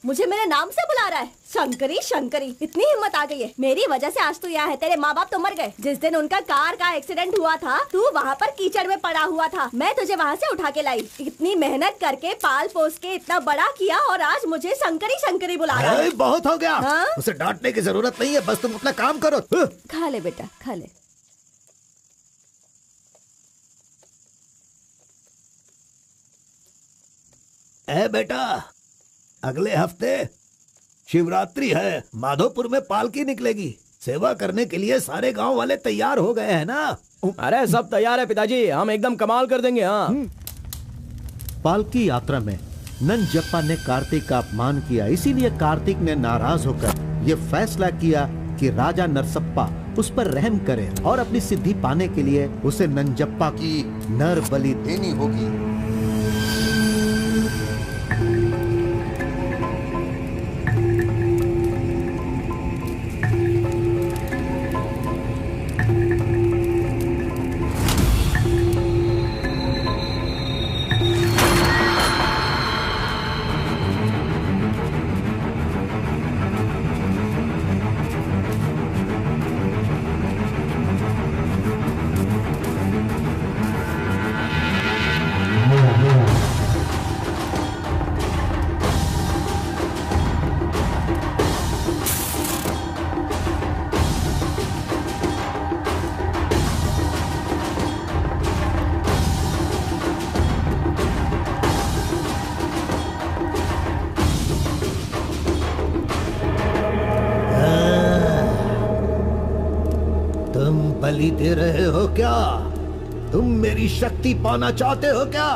मुझे मेरे नाम से बुला रहा है। शंकरी शंकरी, इतनी हिम्मत आ गई है। मेरी वजह से आज तू यहाँ है। तेरे माँ बाप तो मर गए। जिस दिन उनका कार का एक्सीडेंट हुआ था, तू वहाँ पर कीचड़ में पड़ा हुआ था। मैं तुझे वहाँ से उठा के लाई। इतनी मेहनत करके पाल पोस के इतना बड़ा किया और आज मुझे शंकरी शंकरी बुला रहा है। बहुत हो गया। हाँ? उसे डांटने की जरूरत नहीं है, बस तुम अपना काम करो। खा ले बेटा, खा ले। ए बेटा, अगले हफ्ते शिवरात्रि है, माधोपुर में पालकी निकलेगी। सेवा करने के लिए सारे गांव वाले तैयार हो गए हैं ना? अरे सब तैयार है पिताजी, हम एकदम कमाल कर देंगे। हाँ। पालकी यात्रा में नंजप्पा ने कार्तिक का अपमान किया, इसीलिए कार्तिक ने नाराज होकर ये फैसला किया कि राजा नरसप्पा उस पर रहम करे और अपनी सिद्धि पाने के लिए उसे नंजप्पा की नर बलि देनी होगी। बलि दे रहे हो क्या? तुम मेरी शक्ति पाना चाहते हो क्या?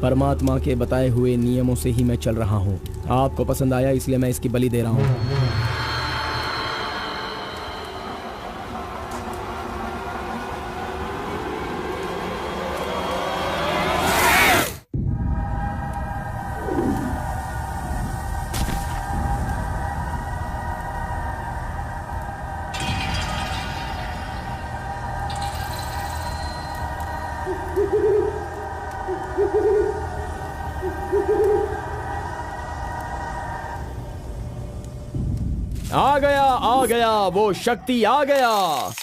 परमात्मा के बताए हुए नियमों से ही मैं चल रहा हूँ। आपको पसंद आया इसलिए मैं इसकी बलि दे रहा हूँ। आ गया वो शक्ति, आ गया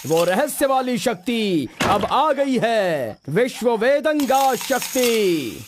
वो रहस्य वाली शक्ति, अब आ गई है विश्व वेदंगा शक्ति।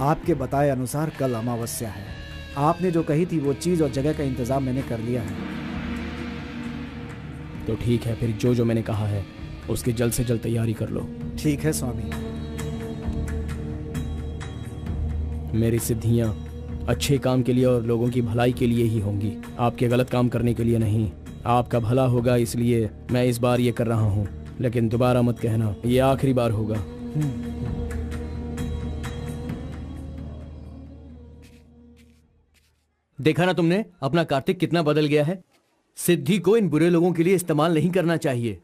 आपके बताए अनुसार कल अमावस्या है। आपने जो कही थी वो चीज और जगह का इंतजाम मैंने कर लिया है। तो ठीक है, फिर जो जो मैंने कहा है उसकी जल्द से जल्द तैयारी कर लो। ठीक है स्वामी। मेरी सिद्धियां अच्छे काम के लिए और लोगों की भलाई के लिए ही होंगी, आपके गलत काम करने के लिए नहीं। आपका भला होगा इसलिए मैं इस बार ये कर रहा हूँ, लेकिन दोबारा मत कहना, ये आखिरी बार होगा। देखा ना तुमने, अपना कार्तिक कितना बदल गया है। सिद्धि को इन बुरे लोगों के लिए इस्तेमाल नहीं करना चाहिए।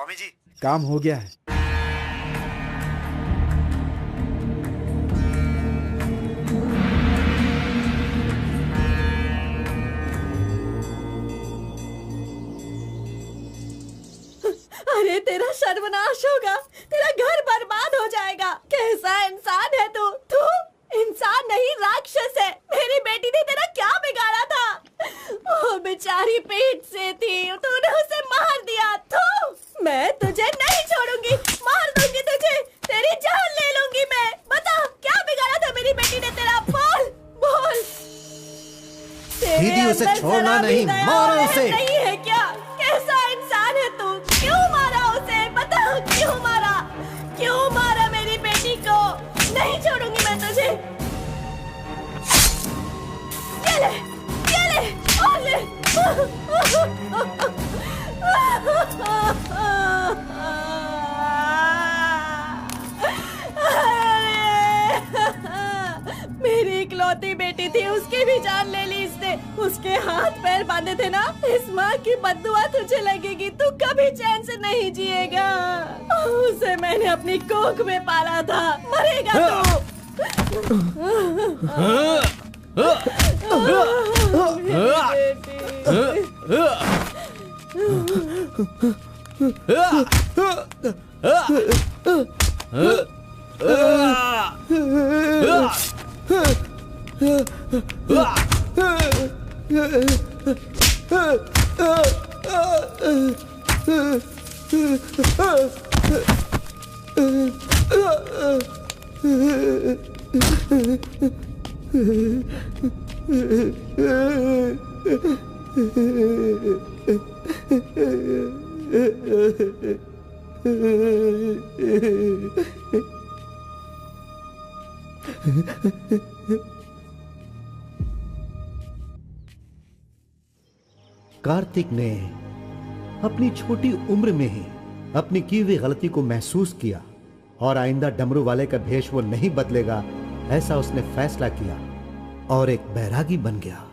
स्वामी जी, काम हो गया है। अरे तेरा सर्वनाश होगा, तेरा घर बर्बाद हो जाएगा। कैसा इंसान है तू? तू इंसान नहीं, राक्षस है। मेरी बेटी ने तेरा क्या बिगाड़ा था? वो बेचारी पेट से थी, तूने उसे मार दिया। तू, मैं तुझे नहीं छोड़ूंगी, मार दूंगी तुझे, तेरी जान ले लूंगी मैं। बता क्या बिगाड़ा था मेरी बेटी ने तेरा? बोल बोल। दीदी उसे छोड़ना नहीं, मारो उसे। नहीं है क्या? कैसा इंसान है तू? क्यों मारा उसे? बता क्यों मारा? क्यों मारा मेरी बेटी को? नहीं छोड़ूंगी मैं तुझे। ये ले, ये ले, और ले। मेरी इकलौती बेटी थी, उसकी भी जान ले ली इसने। उसके हाथ पैर बांधे थे ना, इस माँ की बद्दुआ तुझे लगेगी, तू कभी चैन से नहीं जिएगा। उसे मैंने अपनी कोख में पाला था, मरेगा तू। कार्तिक ने अपनी छोटी उम्र में ही अपनी की हुई गलती को महसूस किया और आइंदा डमरू वाले का भेष वो नहीं बदलेगा, ऐसा उसने फैसला किया और एक बैरागी बन गया।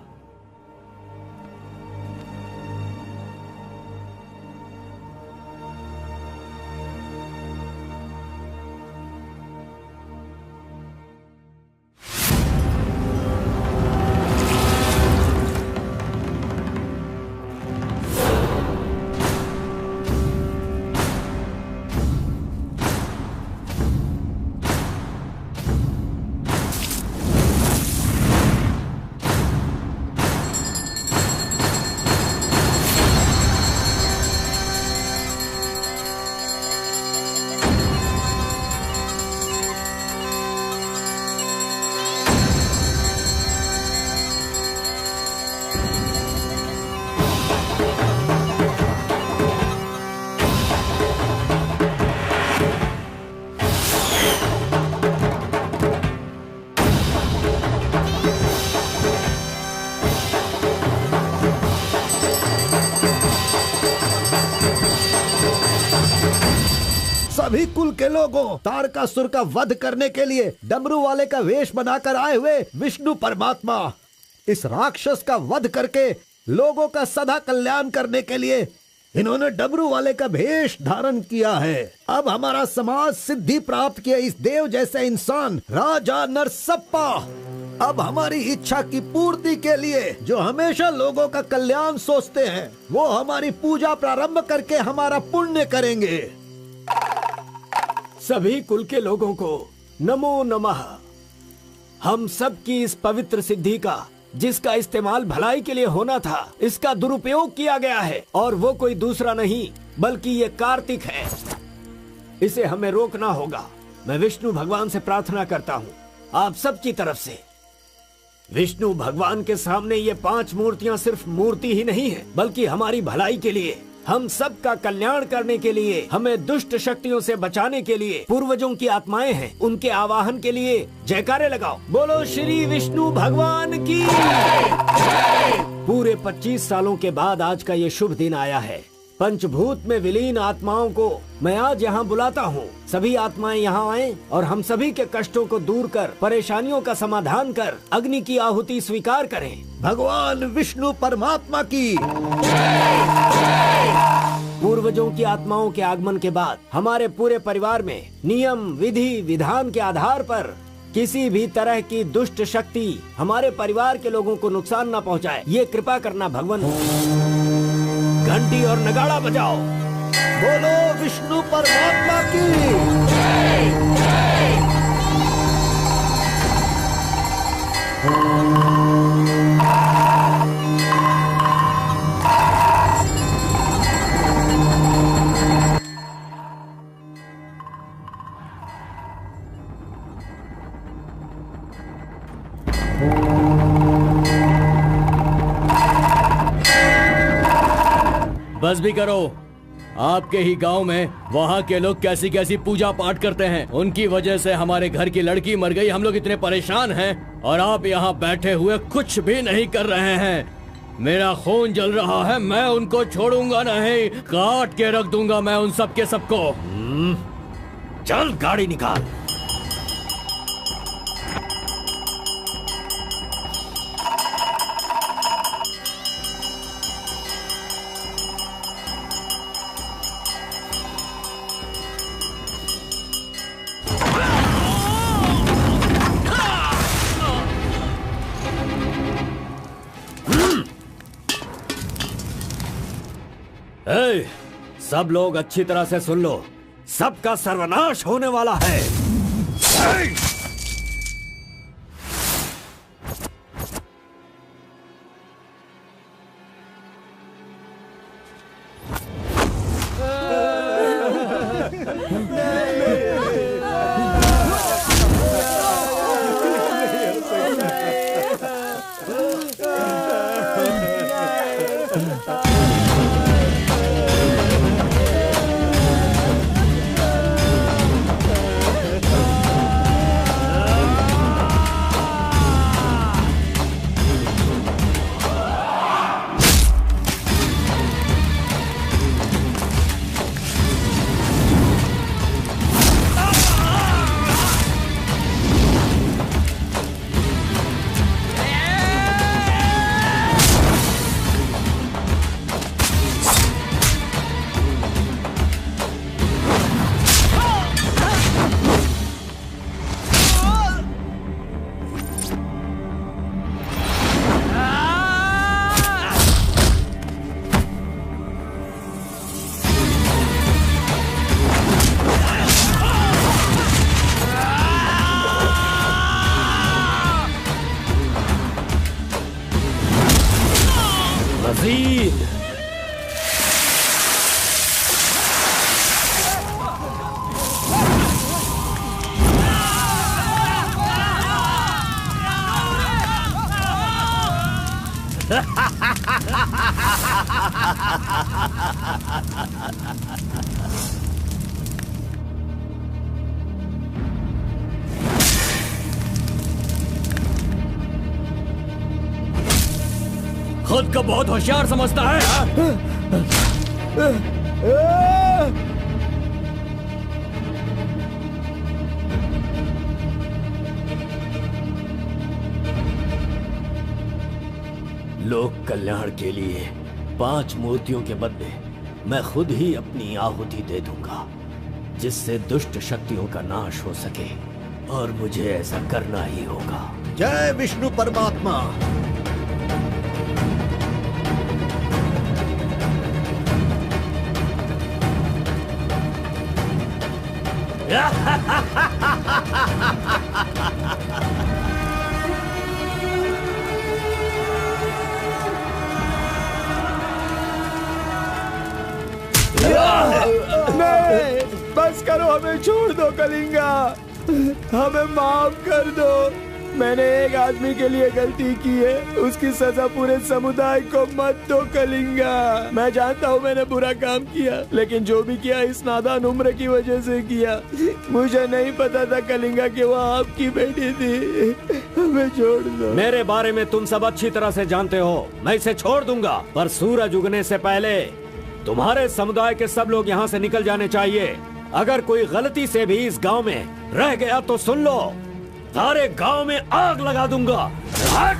सभी कुल के लोगों, तारकासुर का वध करने के लिए डमरू वाले का वेश बनाकर आए हुए विष्णु परमात्मा इस राक्षस का वध करके लोगों का सदा कल्याण करने के लिए इन्होंने डमरू वाले का भेष धारण किया है। अब हमारा समाज सिद्धि प्राप्त किया इस देव जैसे इंसान राजा नरसप्पा अब हमारी इच्छा की पूर्ति के लिए जो हमेशा लोगों का कल्याण सोचते हैं, वो हमारी पूजा प्रारंभ करके हमारा पुण्य करेंगे। सभी कुल के लोगों को नमो नमः। हम सब की इस पवित्र सिद्धि का, जिसका इस्तेमाल भलाई के लिए होना था, इसका दुरुपयोग किया गया है और वो कोई दूसरा नहीं बल्कि ये कार्तिक है। इसे हमें रोकना होगा। मैं विष्णु भगवान से प्रार्थना करता हूँ आप सब की तरफ से। विष्णु भगवान के सामने ये 5 मूर्तियाँ सिर्फ मूर्ति ही नहीं है, बल्कि हमारी भलाई के लिए, हम सब का कल्याण करने के लिए, हमें दुष्ट शक्तियों से बचाने के लिए पूर्वजों की आत्माएं हैं, उनके आवाहन के लिए जयकारे लगाओ। बोलो श्री विष्णु भगवान की। पूरे 25 सालों के बाद आज का ये शुभ दिन आया है। पंचभूत में विलीन आत्माओं को मैं आज यहाँ बुलाता हूँ। सभी आत्माएं यहाँ आएं और हम सभी के कष्टों को दूर कर, परेशानियों का समाधान कर, अग्नि की आहुति स्वीकार करें। भगवान विष्णु परमात्मा की। पूर्वजों की आत्माओं के आगमन के बाद हमारे पूरे परिवार में नियम, विधि, विधान के आधार पर किसी भी तरह की दुष्ट शक्ति हमारे परिवार के लोगों को नुकसान न पहुंचाए, ये कृपा करना भगवान। घंटी और नगाड़ा बजाओ। बोलो विष्णु परमात्मा की बस भी करो। आपके ही गांव में वहाँ के लोग कैसी कैसी पूजा पाठ करते हैं, उनकी वजह से हमारे घर की लड़की मर गई। हम लोग इतने परेशान हैं और आप यहाँ बैठे हुए कुछ भी नहीं कर रहे हैं। मेरा खून जल रहा है, मैं उनको छोड़ूंगा नहीं, काट के रख दूंगा मैं उन सबके सबको। चल गाड़ी निकाल। सब लोग अच्छी तरह से सुन लो, सबका सर्वनाश होने वाला है। खुद को बहुत होशियार समझता है। लोक कल्याण के लिए 5 मूर्तियों के बदले मैं खुद ही अपनी आहुति दे दूंगा, जिससे दुष्ट शक्तियों का नाश हो सके, और मुझे ऐसा करना ही होगा। जय विष्णु परमात्मा। नहीं, बस करो, हमें छोड़ दो कलिंगा, हमें माफ कर दो। मैंने एक आदमी के लिए गलती की है, उसकी सजा पूरे समुदाय को मत दो कलिंगा। मैं जानता हूँ मैंने बुरा काम किया, लेकिन जो भी किया इस नादान उम्र की वजह से किया। मुझे नहीं पता था कलिंगा कि वो आपकी बेटी थी। हमें छोड़ दो। मेरे बारे में तुम सब अच्छी तरह से जानते हो, मैं इसे छोड़ दूंगा, पर सूरज उगने से पहले तुम्हारे समुदाय के सब लोग यहाँ से निकल जाने चाहिए। अगर कोई गलती से भी इस गांव में रह गया तो सुन लो, सारे गांव में आग लगा दूंगा। हट!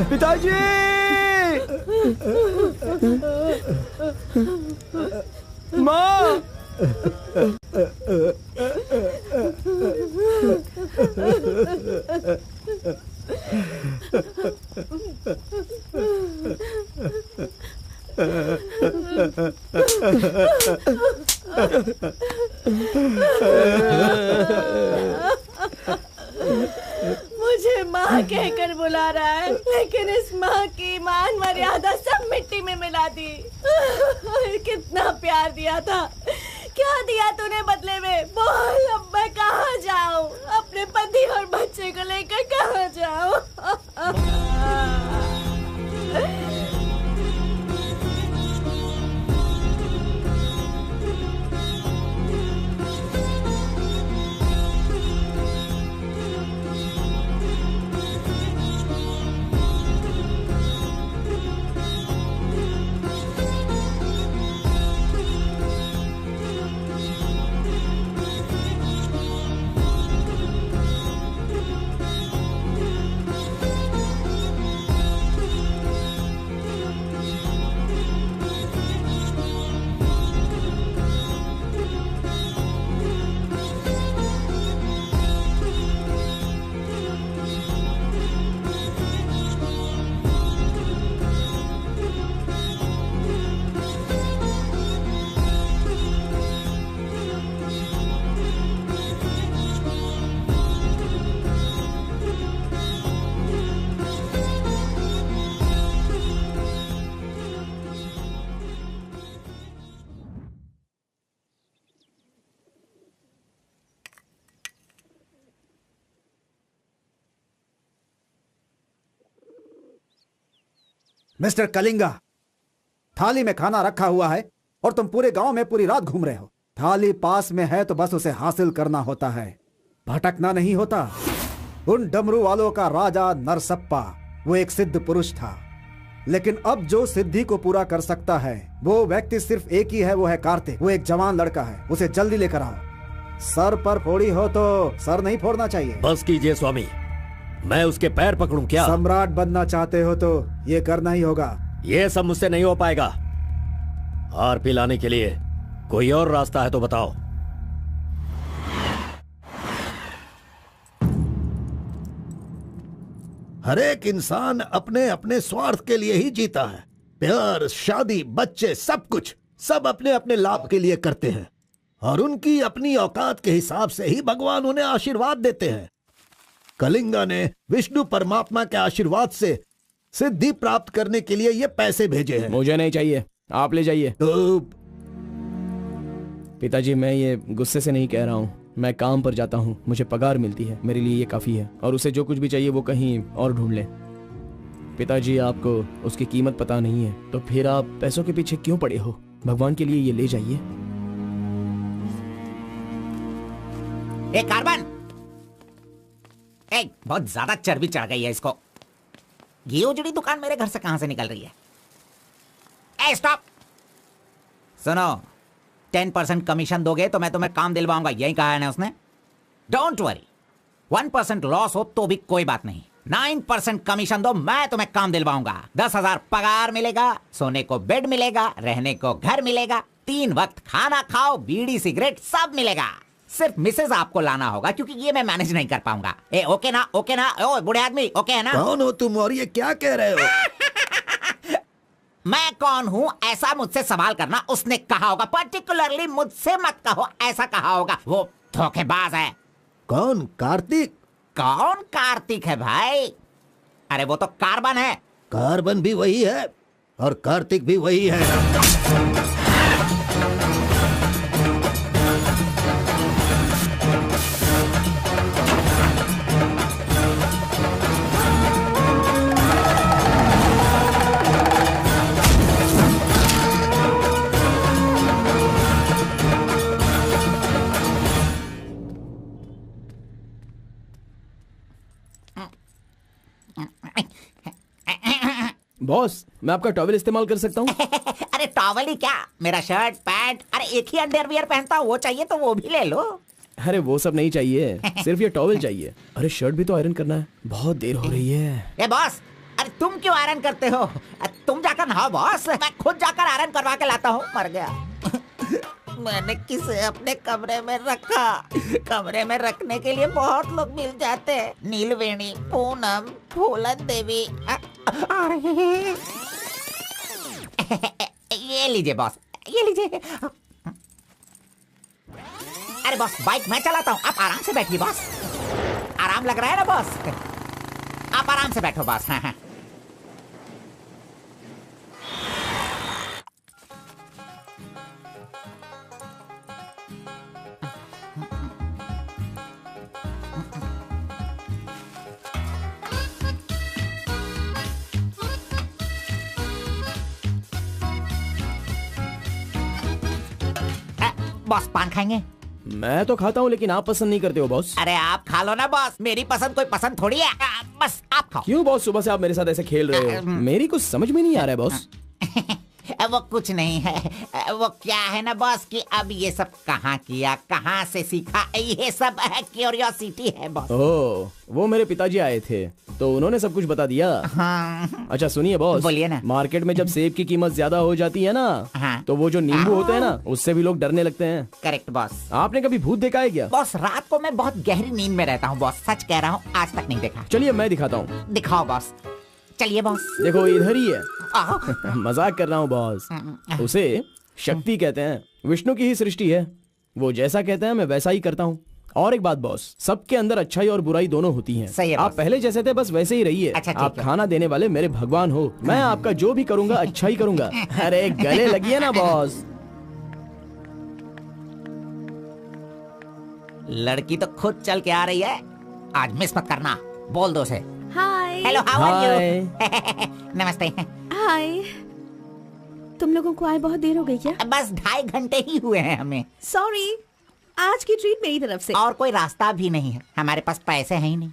पिताजी! माँ! मुझे माँ कहकर बुला रहा है, लेकिन इस माँ की मान मर्यादा सब मिट्टी में मिला दी। कितना प्यार दिया था, क्या दिया तूने बदले में? बोल, अब मैं कहाँ जाऊँ? अपने पति और बच्चे को लेकर कहाँ जाऊँ? मिस्टर कलिंगा, थाली में खाना रखा हुआ है और तुम पूरे गांव में पूरी रात घूम रहे हो। थाली पास में है तो बस उसे हासिल करना होता है, भटकना नहीं होता। उन डमरू वालों का राजा नरसप्पा वो एक सिद्ध पुरुष था, लेकिन अब जो सिद्धि को पूरा कर सकता है वो व्यक्ति सिर्फ एक ही है, वो है कार्तिक। वो एक जवान लड़का है, उसे जल्दी लेकर आओ। सर पर फोड़ी हो तो सर नहीं फोड़ना चाहिए। बस कीजिए स्वामी, मैं उसके पैर पकड़ूं क्या? सम्राट बनना चाहते हो तो ये करना ही होगा। ये सब मुझसे नहीं हो पाएगा। हार पिलाने के लिए कोई और रास्ता है तो बताओ। हर एक इंसान अपने अपने स्वार्थ के लिए ही जीता है। प्यार, शादी, बच्चे, सब कुछ सब अपने अपने लाभ के लिए करते हैं और उनकी अपनी औकात के हिसाब से ही भगवान उन्हें आशीर्वाद देते हैं। कलिंगा ने विष्णु परमात्मा के आशीर्वाद से सिद्धि प्राप्त करने के लिए ये पैसे भेजे हैं। मुझे नहीं चाहिए, आप ले जाइए। तो पिताजी, मैं ये गुस्से से नहीं कह रहा हूँ। मैं काम पर जाता हूँ, मुझे पगार मिलती है, मेरे लिए ये काफी है। और उसे जो कुछ भी चाहिए वो कहीं और ढूंढ ले। पिताजी आपको उसकी कीमत पता नहीं है, तो फिर आप पैसों के पीछे क्यों पड़े हो? भगवान के लिए ये ले जाइए। ए कार्बन, बहुत ज्यादा चर्बी चढ़ गई है इसको। ये उजड़ी दुकान मेरे घर से कहां से निकल रही है? ए स्टॉप, सुनो, 10% कमीशन दोगे तो मैं तुम्हें काम दिलवाऊंगा, यही कहा है ना उसने। डोंट वरी, 1% लॉस हो तो भी कोई बात नहीं, 9% कमीशन दो, मैं तुम्हें काम दिलवाऊंगा। 10,000 पगार मिलेगा, सोने को बेड मिलेगा, रहने को घर मिलेगा, 3 वक्त खाना खाओ, बीड़ी सिगरेट सब मिलेगा। सिर्फ मिसेज आपको लाना होगा, क्योंकि ये मैं मैनेज नहीं कर पाऊंगा। ए ओके ना? ओके ना? ओ बूढ़े आदमी, ओके है ना? कौन हो तुम और ये क्या कह रहे हो? मैं कौन हूँ ऐसा मुझसे सवाल करना उसने कहा होगा। पर्टिकुलरली मुझसे मत कहो, ऐसा कहा होगा। वो धोखेबाज है। कौन? कार्तिक? कौन कार्तिक है भाई? अरे वो तो कार्बन है। कार्बन भी वही है और कार्तिक भी वही है। बॉस, मैं आपका टॉवल इस्तेमाल कर सकता हूँ? अरे टॉवल ही क्या, मेरा शर्ट पैंट, अरे एक ही अंडरवियर पहनता हूँ, वो चाहिए तो वो भी ले लो। अरे वो सब नहीं चाहिए, सिर्फ ये टॉवल चाहिए। अरे शर्ट भी तो आयरन करना है, बहुत देर हो रही है। ए बॉस, अरे तुम क्यों आयरन करते हो? तुम जाकर नहाओ बॉस, मैं खुद जाकर आयरन करवा के लाता हूँ। मर गया। मैंने किसे अपने कमरे में रखा? कमरे में रखने के लिए बहुत लोग मिल जाते हैं। नीलवेणी, पूनम, फूलन देवी। ये लीजिए बॉस, ये लीजिए। अरे बॉस, बाइक मैं चलाता हूँ, आप आराम से बैठिए बॉस। आराम लग रहा है ना बॉस? आप आराम से बैठो बॉस। हाँ हाँ। बॉस पान खाएंगे? मैं तो खाता हूँ, लेकिन आप पसंद नहीं करते हो बॉस। अरे आप खा लो ना बॉस, मेरी पसंद कोई पसंद थोड़ी है। बस आप खाओ। क्यों बॉस, सुबह से आप मेरे साथ ऐसे खेल रहे हो? मेरी कुछ समझ में नहीं आ रहा है बॉस। वो कुछ नहीं है, वो क्या है ना बॉस कि अब ये सब कहाँ किया, कहाँ से सीखा, ये सब क्यूरियोसिटी है बॉस। ओह, वो मेरे पिताजी आए थे तो उन्होंने सब कुछ बता दिया। हाँ। अच्छा सुनिए बॉस, बोलिए ना। मार्केट में जब सेब की कीमत ज्यादा हो जाती है ना, हाँ। तो वो जो नींबू होते हैं ना, उससे भी लोग डरने लगते हैं। Correct boss. आपने कभी भूत देखा है क्या? बॉस रात को मैं बहुत गहरी नींद में रहता हूँ बॉस, सच कह रहा हूँ, आज तक नहीं देखा। चलिए मैं दिखाता हूँ। दिखाओ बॉस, चलिए बॉस। देखो इधर ही है। मजाक कर रहा हूँ बॉस। उसे शक्ति कहते हैं, विष्णु की ही सृष्टि है। वो जैसा कहते हैं मैं वैसा ही करता हूँ। और एक बात बॉस, सबके अंदर अच्छाई और बुराई दोनों होती हैं। सही है आप बॉस। पहले जैसे थे बस वैसे ही रहिए। अच्छा, ठीक आप है। खाना देने वाले मेरे भगवान हो, मैं आपका जो भी करूंगा अच्छा ही करूंगा। अरे गले लगिए ना बॉस। लड़की तो खुद चल के आ रही है, आज मिस मत करना। बोल दो उसे। Hi. Hello, how are you? नमस्ते। हाय। तुम लोगों को आए बहुत देर हो गई क्या? बस 2.5 घंटे ही हुए हैं हमें। सॉरी, आज की ट्रीट मेरी तरफ से। और कोई रास्ता भी नहीं है, हमारे पास पैसे हैं ही नहीं।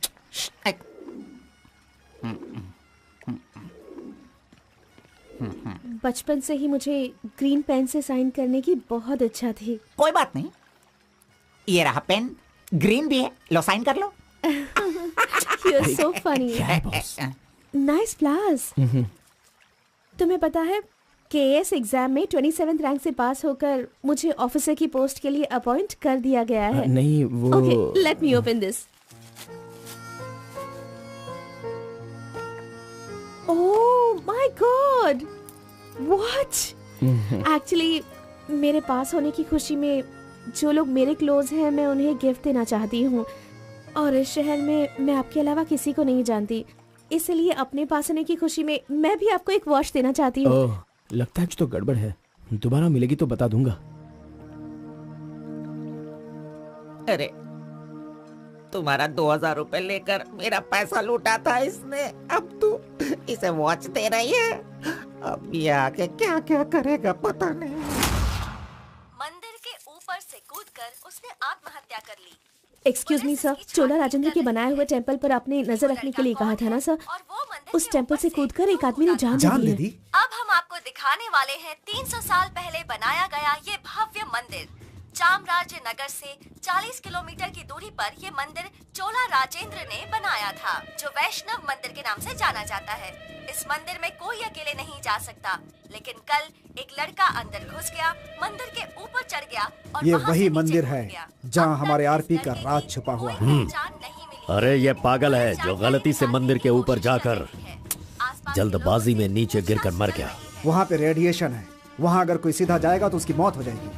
बचपन से ही मुझे ग्रीन पेन से साइन करने की बहुत इच्छा थी। कोई बात नहीं, ये रहा पेन, ग्रीन भी है, लो साइन कर लो। You're so funny. Nice flowers. तुम्हें पता है केएस एग्जाम में 27th रैंक से पास होकर मुझे ऑफिसर की पोस्ट के लिए अपॉइंट कर दिया गया है। नहीं वो। Okay, let me open this. Oh my God! What? Actually, मेरे पास होने की खुशी में जो लोग मेरे क्लोज हैं मैं उन्हें गिफ्ट देना चाहती हूँ, और इस शहर में मैं आपके अलावा किसी को नहीं जानती, इसलिए अपने पास होने की खुशी में मैं भी आपको एक वॉच देना चाहती हूँ। ओह, लगता है कुछ तो गड़बड़ है। दोबारा मिलेगी तो बता दूंगा। अरे तुम्हारा 2000 रुपए लेकर मेरा पैसा लूटा था इसने, अब तू इसे वॉच दे रही है। अब ये आके क्या क्या करेगा पता नहीं। मंदिर के ऊपर से कूदकर उसने आत्महत्या कर ली। एक्सक्यूज मी सर, चोला राजेंद्र के बनाए हुए टेंपल पर आपने नजर रखने के लिए कहा था ना सर? उस टेंपल से कूदकर एक आदमी ने जान दे दी। अब हम आपको दिखाने वाले हैं 300 साल पहले बनाया गया ये भव्य मंदिर। चामराज नगर से 40 किलोमीटर की दूरी पर ये मंदिर चोला राजेंद्र ने बनाया था, जो वैष्णव मंदिर के नाम से जाना जाता है। इस मंदिर में कोई अकेले नहीं जा सकता, लेकिन कल एक लड़का अंदर घुस गया, मंदिर के ऊपर चढ़ गया और ये वहां वही से नीचे मंदिर कूद है गया। जहाँ हमारे आरपी का राज छुपा हुआ है। अरे ये पागल है जो गलती से मंदिर के ऊपर जाकर जल्दबाजी में नीचे गिरकर मर गया। वहाँ पे रेडिएशन है, वहाँ अगर कोई सीधा जाएगा तो उसकी मौत हो जाएगी।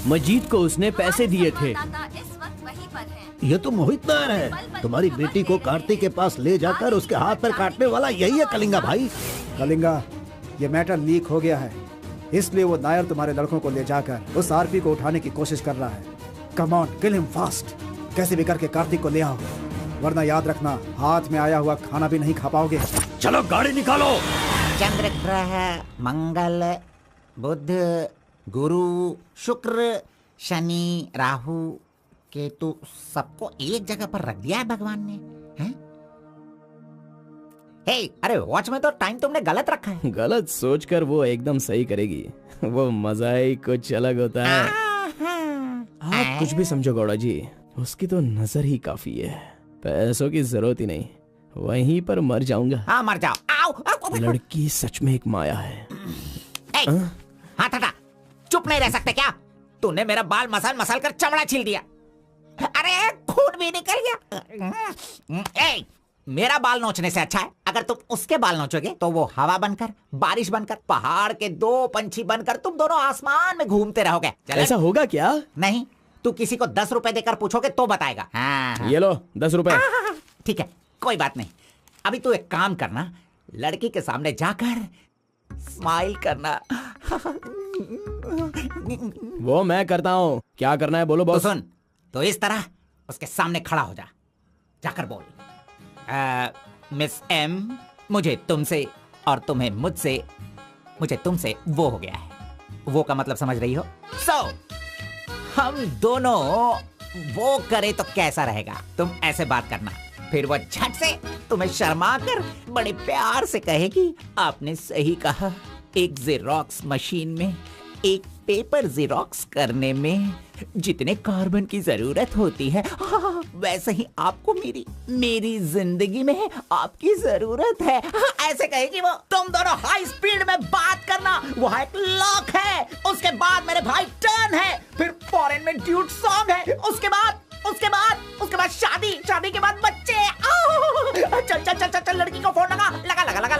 मजीद को उसने पैसे दिए थे। ये तो मोहित नायर है। तुम्हारी बेटी को कार्तिक के पास ले जाकर उसके हाथ पर काटने वाला यही है कलिंगा भाई। कलिंगा, ये मैटर लीक हो गया है, इसलिए वो नायर तुम्हारे लड़कों को ले जाकर उस आरपी को उठाने की कोशिश कर रहा है। Come on, kill him fast. कैसे भी करके कार्तिक को ले आओ, वरना याद रखना हाथ में आया हुआ खाना भी नहीं खा पाओगे। चलो गाड़ी निकालो। चंद्र ग्रह, मंगल, बुध, गुरु, शुक्र, शनि, राहु, केतु, सबको एक जगह पर रख दिया है भगवान ने, हैं? हे, अरे वॉच में तो टाइम तुमने गलत रखा है। गलत सोचकर वो एकदम सही करेगी। वो मजा ही कुछ अलग होता है। आप कुछ भी समझो गौड़ा जी, उसकी तो नजर ही काफी है, पैसों की जरूरत ही नहीं। वहीं पर मर जाऊंगा। हाँ मर जाओ। आओ। लड़की सच में एक माया है। हाथ हटा, चुप नहीं रह सकते क्या? तूने मेरा बाल मसल मसल कर चमड़ा छील दिया। अरे खून भी निकल गया। ए, मेरा बाल नोचने से अच्छा है अगर तुम उसके बाल नोचोगे तो वो हवा बनकर, बारिश बनकर, पहाड़ के 2 पंछी बनकर तुम दोनों आसमान में घूमते रहोगे। ऐसा होगा क्या? नहीं, तू किसी को 10 रुपए देकर पूछोगे तो बताएगा। हाँ। ये लो 10 रुपए। ठीक है, कोई बात नहीं। अभी तू एक काम करना, लड़की के सामने जाकर स्माइल करना। वो मैं करता हूँ, क्या करना है बोलो बॉस। तो सुन, तो इस तरह उसके सामने खड़ा हो जा, जाकर बोल, मिस एम, मुझे तुमसे और तुम्हें मुझसे, मुझे तुमसे वो हो गया है। वो का मतलब समझ रही हो? हम दोनों वो करे तो कैसा रहेगा? तुम ऐसे बात करना, फिर वो झट से तुम्हें शर्मा कर बड़े प्यार से कहेगी, आपने सही कहा, एक जेरोक्स मशीन में एक पेपर जेरोक्स करने में जितने कार्बन की जरूरत होती है, वैसे ही आपको मेरी जिंदगी में आपकी जरूरत है। ऐसे कहेगी वो। तुम दोनों हाई स्पीड में बात करना, वहाँ एक लॉक है, उसके बाद मेरे भाई टर्न है, फिर फॉरेन में ड्यूट सॉन्ग है, उसके बाद शादी के बाद बच्चे। चल लड़की को फोन लगा।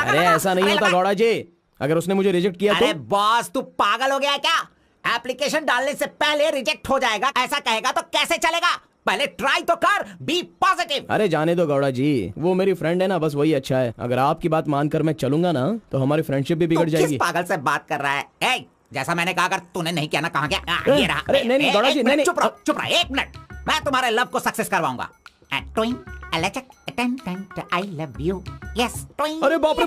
अरे ऐसा नहीं होता गौड़ा जी, अगर उसने मुझे रिजेक्ट किया तो? अरे बॉस, तू पागल हो गया है क्या? एप्लीकेशन डालने से पहले रिजेक्ट हो जाएगा, ऐसा कहेगा तो कैसे चलेगा? पहले ट्राई तो कर, बी पॉजिटिव। अरे जाने दो गौड़ा जी, वो मेरी फ्रेंड है ना, बस वही अच्छा है। अगर आपकी बात मानकर मैं चलूंगा ना तो हमारी फ्रेंडशिप भी बिगड़ जाएगी। किस पागल से बात कर रहा है? जैसा मैंने कहा, अगर तूने नहीं किया ना, कहाँ गया? ये रहा। अरे नहीं गौड़ा जी, नहीं। चुप रहो 1 मिनट, मैं तुम्हारे लव को सक्सेस करवाऊंगा। I love you. Yes. अरे बाप रे,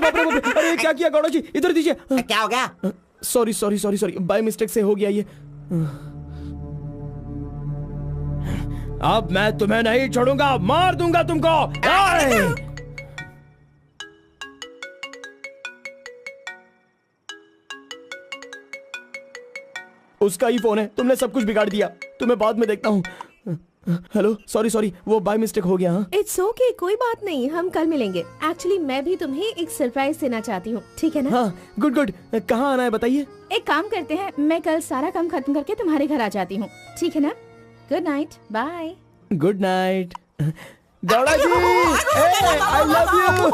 अरे क्या किया गौड़ा जी? इधर दीजिए। क्या हो गया? सॉरी, बाय मिस्टेक से हो गया ये। अब मैं तुम्हें नहीं छोड़ूंगा, मार दूंगा तुमको। उसका ही फोन है, तुमने सब कुछ बिगाड़ दिया। तुम्हें बाद में देखता हूँ। हेलो, सॉरी, वो बाय मिस्टेक हो गया। इट्स ओके, कोई बात नहीं, हम कल मिलेंगे। एक्चुअली मैं भी तुम्हें एक सरप्राइज देना चाहती हूँ, ठीक है ना? हाँ, गुड। कहाँ आना है बताइए? एक काम करते हैं, मैं कल सारा काम खत्म करके तुम्हारे घर आ जाती हूँ, ठीक है ना? Good night, bye. Good night Gowda ji, I love you.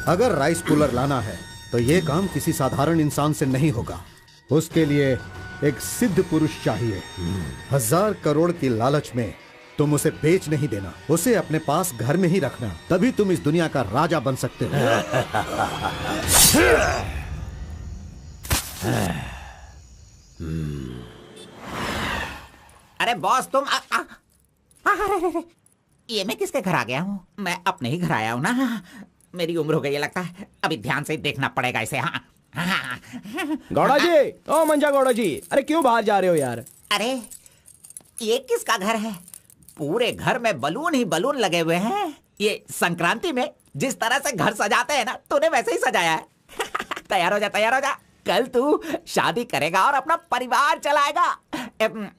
अगर राइस कूलर लाना है तो ये काम किसी साधारण इंसान से नहीं होगा। उसके लिए एक सिद्ध पुरुष चाहिए। 1000 करोड़ की लालच में तुम उसे बेच नहीं देना, उसे अपने पास घर में ही रखना, तभी तुम इस दुनिया का राजा बन सकते हो। अरे बॉस तुम अरे, ये मैं किसके घर आ गया हूँ? मैं अपने ही घर आया हूँ ना। मेरी उम्र हो गई है लगता है, अभी ध्यान से देखना पड़ेगा इसे। हाँ गौड़ा जी, ओ मंजा गौड़ा जी, अरे क्यों बाहर जा रहे हो यार? अरे ये किसका घर है? पूरे घर में बलून ही बलून लगे हुए हैं। ये संक्रांति में जिस तरह से घर सजाते हैं ना, तूने वैसे ही सजाया है। तैयार हो जा, तैयार हो जा, कल तू शादी करेगा और अपना परिवार चलाएगा।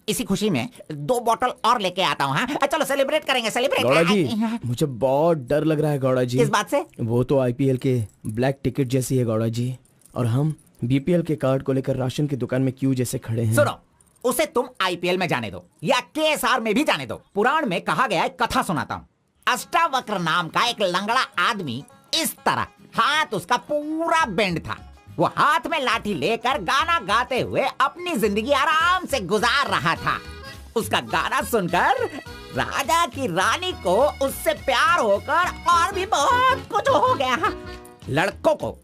इसी खुशी में 2 बॉटल और लेके आता हूँ। हाँ चलो सेलिब्रेट करेंगे, सेलिब्रेट। गौड़ा जी मुझे बहुत डर लग रहा है गौड़ा जी। किस बात से? वो तो आईपीएल के ब्लैक टिकट जैसी है गौड़ा जी, और हम बीपीएल के कार्ड को लेकर राशन की दुकान में क्यों जैसे खड़े हैं। सुनो, उसे तुम आईपीएल में जाने दो या केएसआर में भी जाने दो। पुराण में कहा गया है, कथा सुनाता हूँ। अष्टावक्र नाम का एक लंगड़ा आदमी, इस तरह हाथ उसका पूरा बेंड था। वो हाथ में लाठी लेकर गाना गाते हुए अपनी जिंदगी आराम से गुजार रहा था। उसका गाना सुनकर राजा की रानी को उससे प्यार होकर और भी बहुत कुछ हो गया। लड़कों को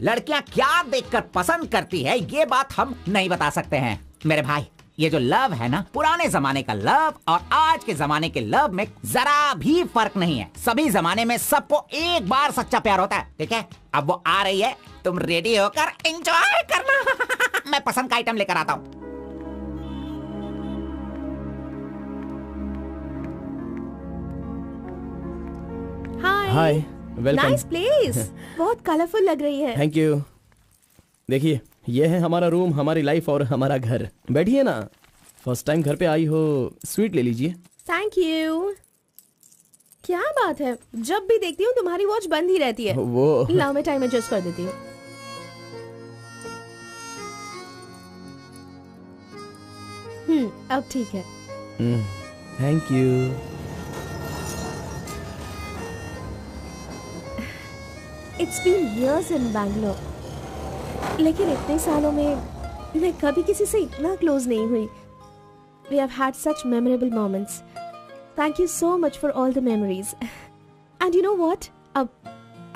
लड़कियां क्या देखकर पसंद करती है, ये बात हम नहीं बता सकते हैं मेरे भाई। ये जो लव है ना, पुराने जमाने का लव और आज के जमाने के लव में जरा भी फर्क नहीं है। सभी जमाने में सबको एक बार सच्चा प्यार होता है, ठीक है? अब वो आ रही है, तुम रेडी होकर एंजॉय करना। मैं पसंद का आइटम लेकर आता हूँ। हाय, वेलकम। नाइस प्लेस, बहुत कलरफुल लग रही है। Thank you. देखिए ये है हमारा रूम, हमारी लाइफ और हमारा घर। बैठिए ना, फर्स्ट टाइम घर पे आई हो, स्वीट ले लीजिए। Thank you. क्या बात है, जब भी देखती हूँ तुम्हारी वॉच बंद ही रहती है। वो लाओ मैं टाइम एडजस्ट कर देती हूँ। अब ठीक है। Thank you. It's been years in Bangalore, लेकिन इतने सालों में मैं कभी किसी से इतना क्लोज नहीं हुई। We have had such memorable moments. Thank you so much for all the memories. And you know what? अब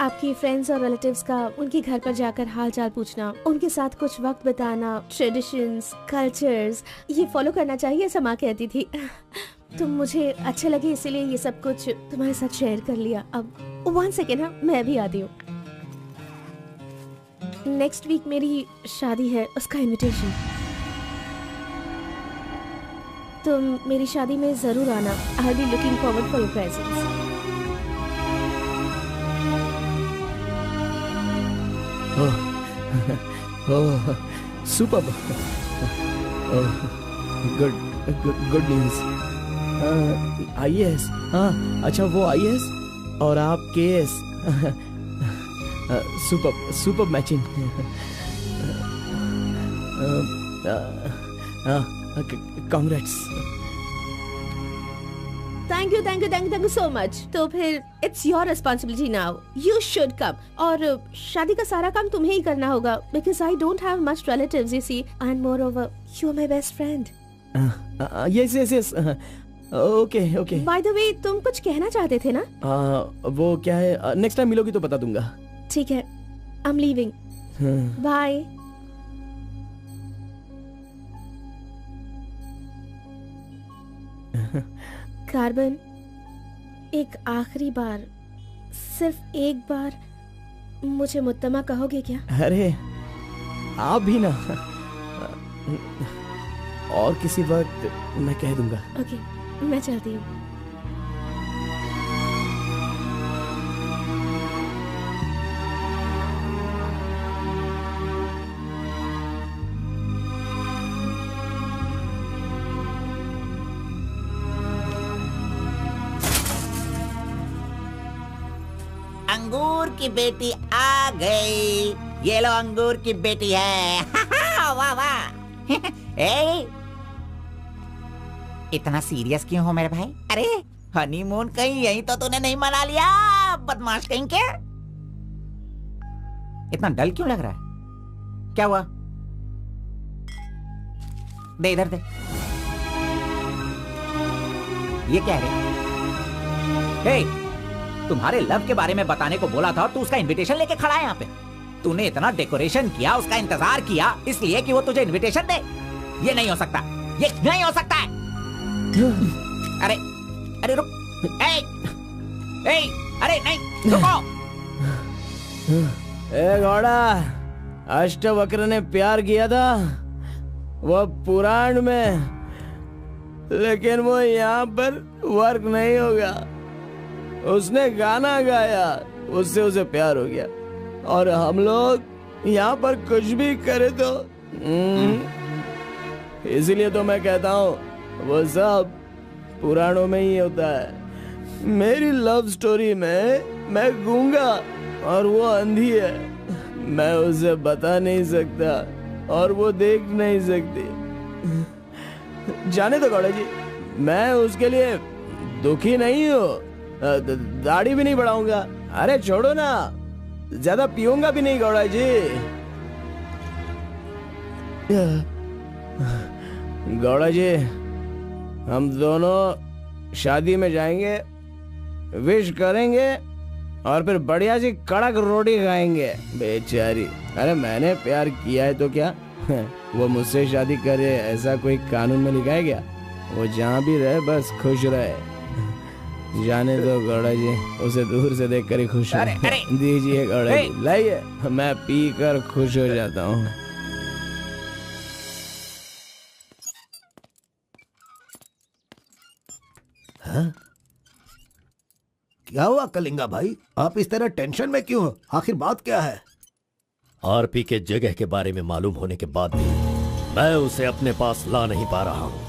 आपकी फ्रेंड्स और रिलेटिव्स का उनके घर पर जाकर हाल चाल पूछना, उनके साथ कुछ वक्त बिताना, ट्रेडिशंस, कल्चर्स, ये फॉलो करना चाहिए, ऐसा माँ कहती थी। तुम मुझे अच्छे लगे इसीलिए ये सब कुछ तुम्हारे साथ शेयर कर लिया। अब 1 सेकेंड, हाँ मैं भी आती हूँ। नेक्स्ट वीक मेरी शादी है, उसका इनविटेशन। तुम मेरी शादी में जरूर आना। I be looking forward for your presence. Super. Good news. IAS. हाँ अच्छा, वो आईएएस और आप KS. Super matching. Congrats. Thank you so much. तो फिर it's your responsibility now, you should come. और शादी का सारा काम तुम्हें ही करना होगा, because I don't have much relatives you see, and moreover you are my best friend. Yes okay. By the way, तुम कुछ कहना चाहते थे ना? वो क्या है, नेक्स्ट टाइम मिलोगी तो बता दूंगा। ठीक है, I am leaving. Bye. Carbon, एक आखिरी बार, सिर्फ एक बार मुझे मुत्तमा कहोगे क्या? अरे आप भी ना, और किसी वक्त मैं कह दूंगा। ओके, मैं चलती हूँ। अंगूर की बेटी आ गई। ये लो अंगूर की बेटी है। वाह वाह। ए, इतना सीरियस क्यों हो मेरे भाई? अरे हनीमून कहीं यहीं तो तूने नहीं मना लिया, बदमाश कहीं के? इतना डल क्यों लग रहा है? क्या हुआ? दे इधर दे। ये क्या है? हे, तुम्हारे लव के बारे में बताने को बोला था और तू उसका इनविटेशन लेके खड़ा है यहाँ पे। तूने इतना डेकोरेशन किया, उसका इंतजार किया इसलिए कि वो तुझे इनविटेशन दे। ये नहीं हो सकता, ये नहीं हो सकता है। अरे अरे रुक, अरे नहीं रुको। ए घोड़ा, अष्टवक्र ने प्यार किया था वो पुराण में, लेकिन वो यहाँ पर वर्क नहीं होगा। उसने गाना गाया, उससे उसे प्यार हो गया, और हम लोग यहाँ पर कुछ भी करे तो इसीलिए तो मैं कहता हूँ वो सब पुराणों में ही होता है। मेरी लव स्टोरी में मैं गूंगा और वो अंधी है। मैं उसे बता नहीं सकता और वो देख नहीं सकती। जाने दो गौड़ा जी, मैं उसके लिए दुखी नहीं हूँ, दाढ़ी भी नहीं बढ़ाऊंगा। अरे छोड़ो ना, ज्यादा पीऊंगा भी नहीं गौड़ा जी। गौड़ा जी, हम दोनों शादी में जाएंगे, विश करेंगे और फिर बढ़िया सी कड़क रोटी खाएंगे। बेचारी, अरे मैंने प्यार किया है तो क्या वो मुझसे शादी करे ऐसा कोई कानून में लिखा है क्या? वो जहाँ भी रहे बस खुश रहे। जाने दो गौड़ा जी, उसे दूर से देखकर ही खुश हो। दीजिए गौड़ा जी, लाइए, मैं पी कर खुश हो जाता हूँ। हाँ? क्या हुआ कलिंगा भाई, आप इस तरह टेंशन में क्यों हो? आखिर बात क्या है? आरपी के जगह के बारे में मालूम होने के बाद भी मैं उसे अपने पास ला नहीं पा रहा हूँ।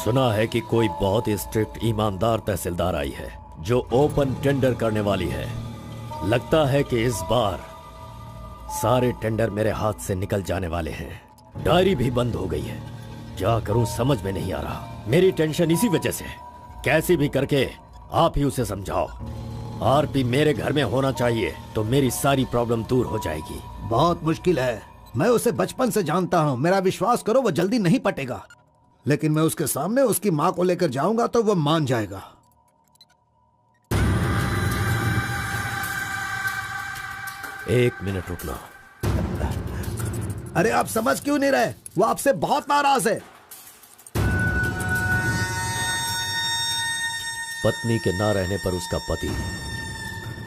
सुना है कि कोई बहुत ही स्ट्रिक्ट ईमानदार तहसीलदार आई है जो ओपन टेंडर करने वाली है। लगता है कि इस बार सारे टेंडर मेरे हाथ से निकल जाने वाले हैं। डायरी भी बंद हो गई है, क्या करूं समझ में नहीं आ रहा। मेरी टेंशन इसी वजह से है। कैसी भी करके आप ही उसे समझाओ। आरपी मेरे घर में होना चाहिए तो मेरी सारी प्रॉब्लम दूर हो जाएगी। बहुत मुश्किल है, मैं उसे बचपन से जानता हूँ। मेरा विश्वास करो, वो जल्दी नहीं पटेगा, लेकिन मैं उसके सामने उसकी माँ को लेकर जाऊंगा तो वो मान जाएगा। एक मिनट रुकना। अरे आप समझ क्यों नहीं रहे? वो आपसे बहुत नाराज है। पत्नी के ना रहने पर उसका पति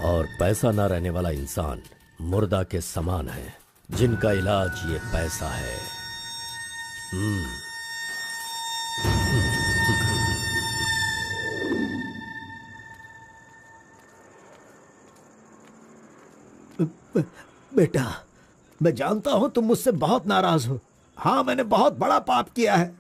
और पैसा ना रहने वाला इंसान मुर्दा के समान है, जिनका इलाज ये पैसा है। बेटा, मैं जानता हूं तुम मुझसे बहुत नाराज हो। हाँ, मैंने बहुत बड़ा पाप किया है,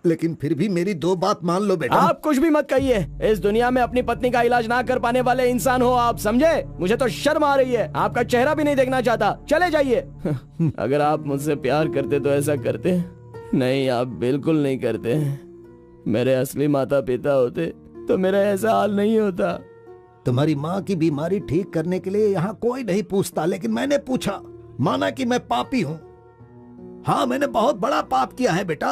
लेकिन फिर भी मेरी दो बात मान लो बेटा। आप कुछ भी मत कहिए। इस दुनिया में अपनी पत्नी का इलाज ना कर पाने वाले इंसान हो आप, समझे? मुझे तो शर्म आ रही है, आपका चेहरा भी नहीं देखना चाहता। चले जाइए। अगर आप मुझसे प्यार करते तो ऐसा करते। नहीं, आप बिल्कुल नहीं करते। मेरे असली माता पिता होते तो मेरा ऐसा हाल नहीं होता। तुम्हारी माँ की बीमारी ठीक करने के लिए यहाँ कोई नहीं पूछता, लेकिन मैंने पूछा, माना कि मैं पापी हूँ। हाँ, मैंने बहुत बड़ा पाप किया है बेटा,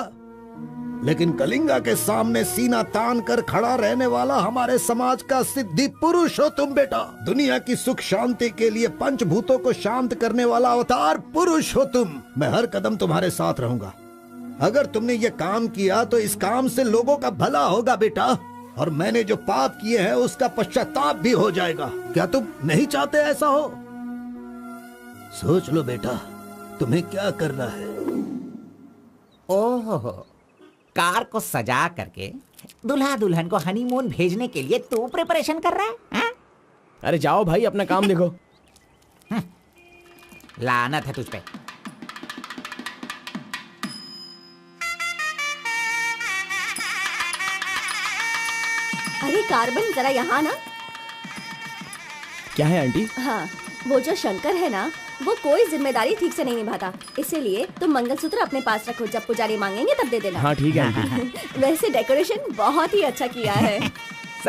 लेकिन कलिंगा के सामने सीना तान कर खड़ा रहने वाला हमारे समाज का सिद्धि पुरुष हो तुम बेटा। दुनिया की सुख शांति के लिए पंचभूतों को शांत करने वाला अवतार पुरुष हो तुम। मैं हर कदम तुम्हारे साथ रहूंगा। अगर तुमने ये काम किया तो इस काम से लोगों का भला होगा बेटा, और मैंने जो पाप किए हैं उसका पश्चाताप भी हो जाएगा। क्या तुम नहीं चाहते ऐसा हो? सोच लो बेटा, तुम्हें क्या करना है। ओहो, कार को सजा करके दुल्हा दुल्हन को हनीमून भेजने के लिए तू प्रिपरेशन कर रहा है, हा? अरे जाओ भाई, अपना काम देखो। लानत है तुझ पे। अरे कार्बन, जरा यहाँ ना। क्या है आंटी? हाँ, वो जो शंकर है ना, वो कोई जिम्मेदारी ठीक से नहीं निभाता, इसीलिए तुम मंगलसूत्र अपने पास रखो, जब पुजारी मांगेंगे तब दे देना। हाँ ठीक है आंटी। वैसे डेकोरेशन बहुत ही अच्छा किया है।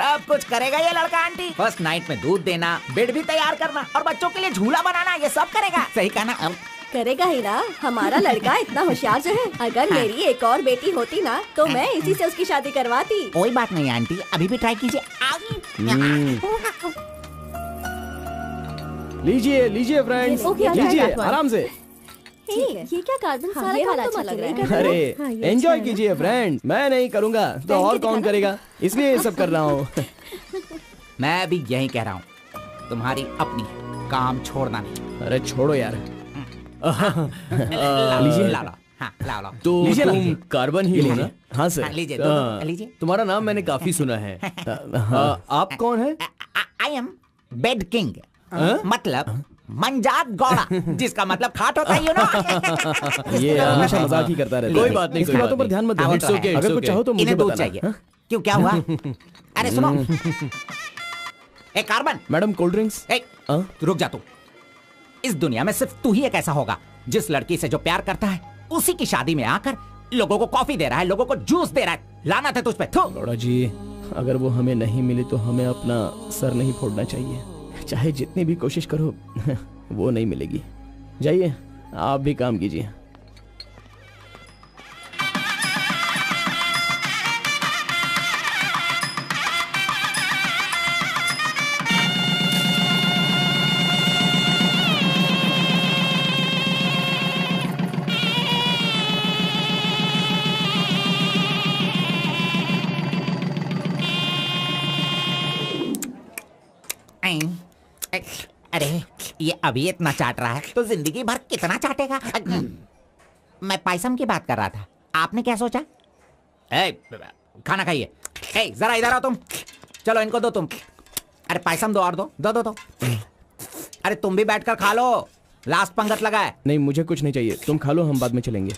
सब कुछ करेगा ये लड़का आंटी। फर्स्ट नाइट में दूध देना, बेड भी तैयार करना और बच्चों के लिए झूला बनाना, ये सब करेगा। सही कहा ना? करेगा ही ना, हमारा लड़का इतना होशियार जो है। अगर मेरी एक और बेटी होती ना तो मैं इसी से उसकी शादी करवाती। कोई बात नहीं आंटी, अभी भी ट्राई कीजिए। लीजिए लीजिए फ्रेंड्स, लीजिए आराम से। ये क्या कार्बन सारा ये काम वाला तो अच्छा मत लग रहा नहीं है। करते। अरे एंजॉय कीजिए फ्रेंड, मैं नहीं करूँगा तो और कौन करेगा, इसलिए ये सब कर रहा हूँ। मैं भी यही कह रहा हूँ, तुम्हारी अपनी काम छोड़ना नहीं। अरे छोड़ो यार। लीजिए, ला लो। हाँ, ला लो। तो लीजिए, तुम लीजिए। कार्बन ही हो ना? हाँ सर। हाँ, लीजिए, दो लीजिए। तुम्हारा नाम मैंने काफी सुना है। आप कौन है? आई एम बेड किंग, मतलब मंजात गौड़ा, जिसका मतलब खाट होता है, यू नो। ये हमेशा मजाक ही करता रहता है। कोई बात नहीं, इसकी कोई बातों बात पर ध्यान मत नहीं। दो। It's okay, अगर कुछ चाहो तो मुझे इन्हें दूध बताना। चाहिए। हाँ? क्यों, क्या हुआ? अरे सुनो, ए कार्बन, मैडम कोल्ड ड्रिंक्स। ए, तू रुक जा। तू इस दुनिया में सिर्फ तू ही एक ऐसा होगा जिस लड़की से जो प्यार करता है उसी की शादी में आकर लोगों को कॉफी दे रहा है, लोगों को जूस दे रहा है। लानत है तुझ पे। थू। गौड़ा जी, अगर वो हमें नहीं मिली तो हमें अपना सर नहीं फोड़ना चाहिए, चाहे जितनी भी कोशिश करो वो नहीं मिलेगी। जाइए आप भी काम कीजिए। अरे ये अभी इतना चाट रहा है तो जिंदगी भर कितना चाटेगा। मैं पायसम की बात कर रहा था, आपने क्या सोचा? खाना खाइए। जरा इधर आओ तुम। चलो इनको दो तुम। अरे पायसम दो और दो दो दो दो। अरे तुम भी बैठकर खा लो, लास्ट पंगत लगा है। नहीं मुझे कुछ नहीं चाहिए, तुम खा लो, हम बाद में चलेंगे।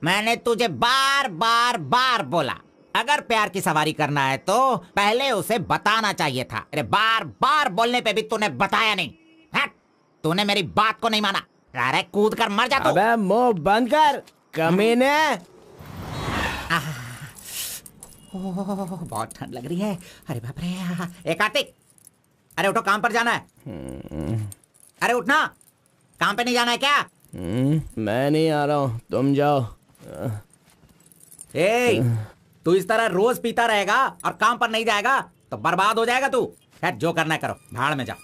मैंने तुझे बार बार बार बोला, अगर प्यार की सवारी करना है तो पहले उसे बताना चाहिए था। अरे बार बार बोलने पे भी तूने बताया नहीं। हट, तूने मेरी बात को नहीं माना। अरे कूद कर मर जा तू। अबे मुंह बंद कर कमीने। बहुत ठंड लग रही है। अरे बाप रे। कार्तिक, अरे उठो, काम पर जाना है। अरे उठना, काम पे नहीं जाना है क्या? मैं नहीं आ रहा हूँ, तुम जाओ। तू इस तरह रोज पीता रहेगा और काम पर नहीं जाएगा तो बर्बाद हो जाएगा तू। खैर जो करना है करो, भाड़ में जाओ।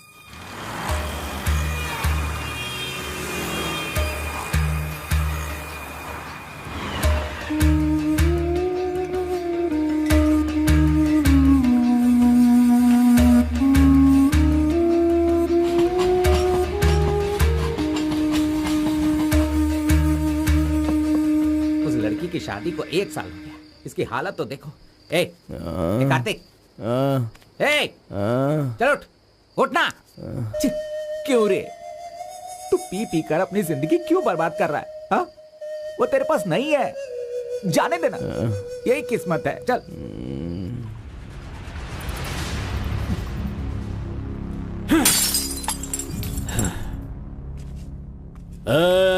की शादी को 1 साल हो गया, इसकी हालत तो देखो। कार्तिक, चलो उठ, उठना। क्यों रे, तू पी पी कर अपनी जिंदगी क्यों बर्बाद कर रहा है? हा? वो तेरे पास नहीं है, जाने देना, यही किस्मत है। चल।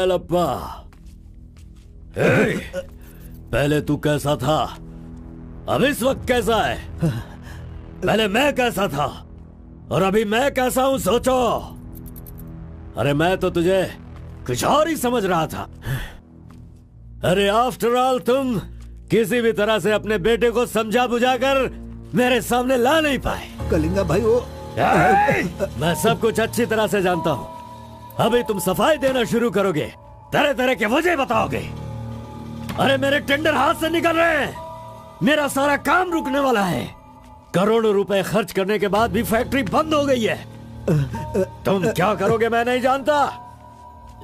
लप्पा, पहले तू कैसा था, अब इस वक्त कैसा है? पहले मैं कैसा था और अभी मैं कैसा हूं, सोचो। अरे मैं तो तुझे कुछ और ही समझ रहा था। अरे आफ्टर ऑल तुम किसी भी तरह से अपने बेटे को समझा बुझाकर मेरे सामने ला नहीं पाए। कलिंगा भाई, वो मैं सब कुछ अच्छी तरह से जानता हूं। अभी तुम सफाई देना शुरू करोगे, तरह तरह के वजह बताओगे। अरे मेरे टेंडर हाथ से निकल रहे हैं, मेरा सारा काम रुकने वाला है। करोड़ों रुपए खर्च करने के बाद भी फैक्ट्री बंद हो गई है। तुम क्या करोगे मैं नहीं जानता,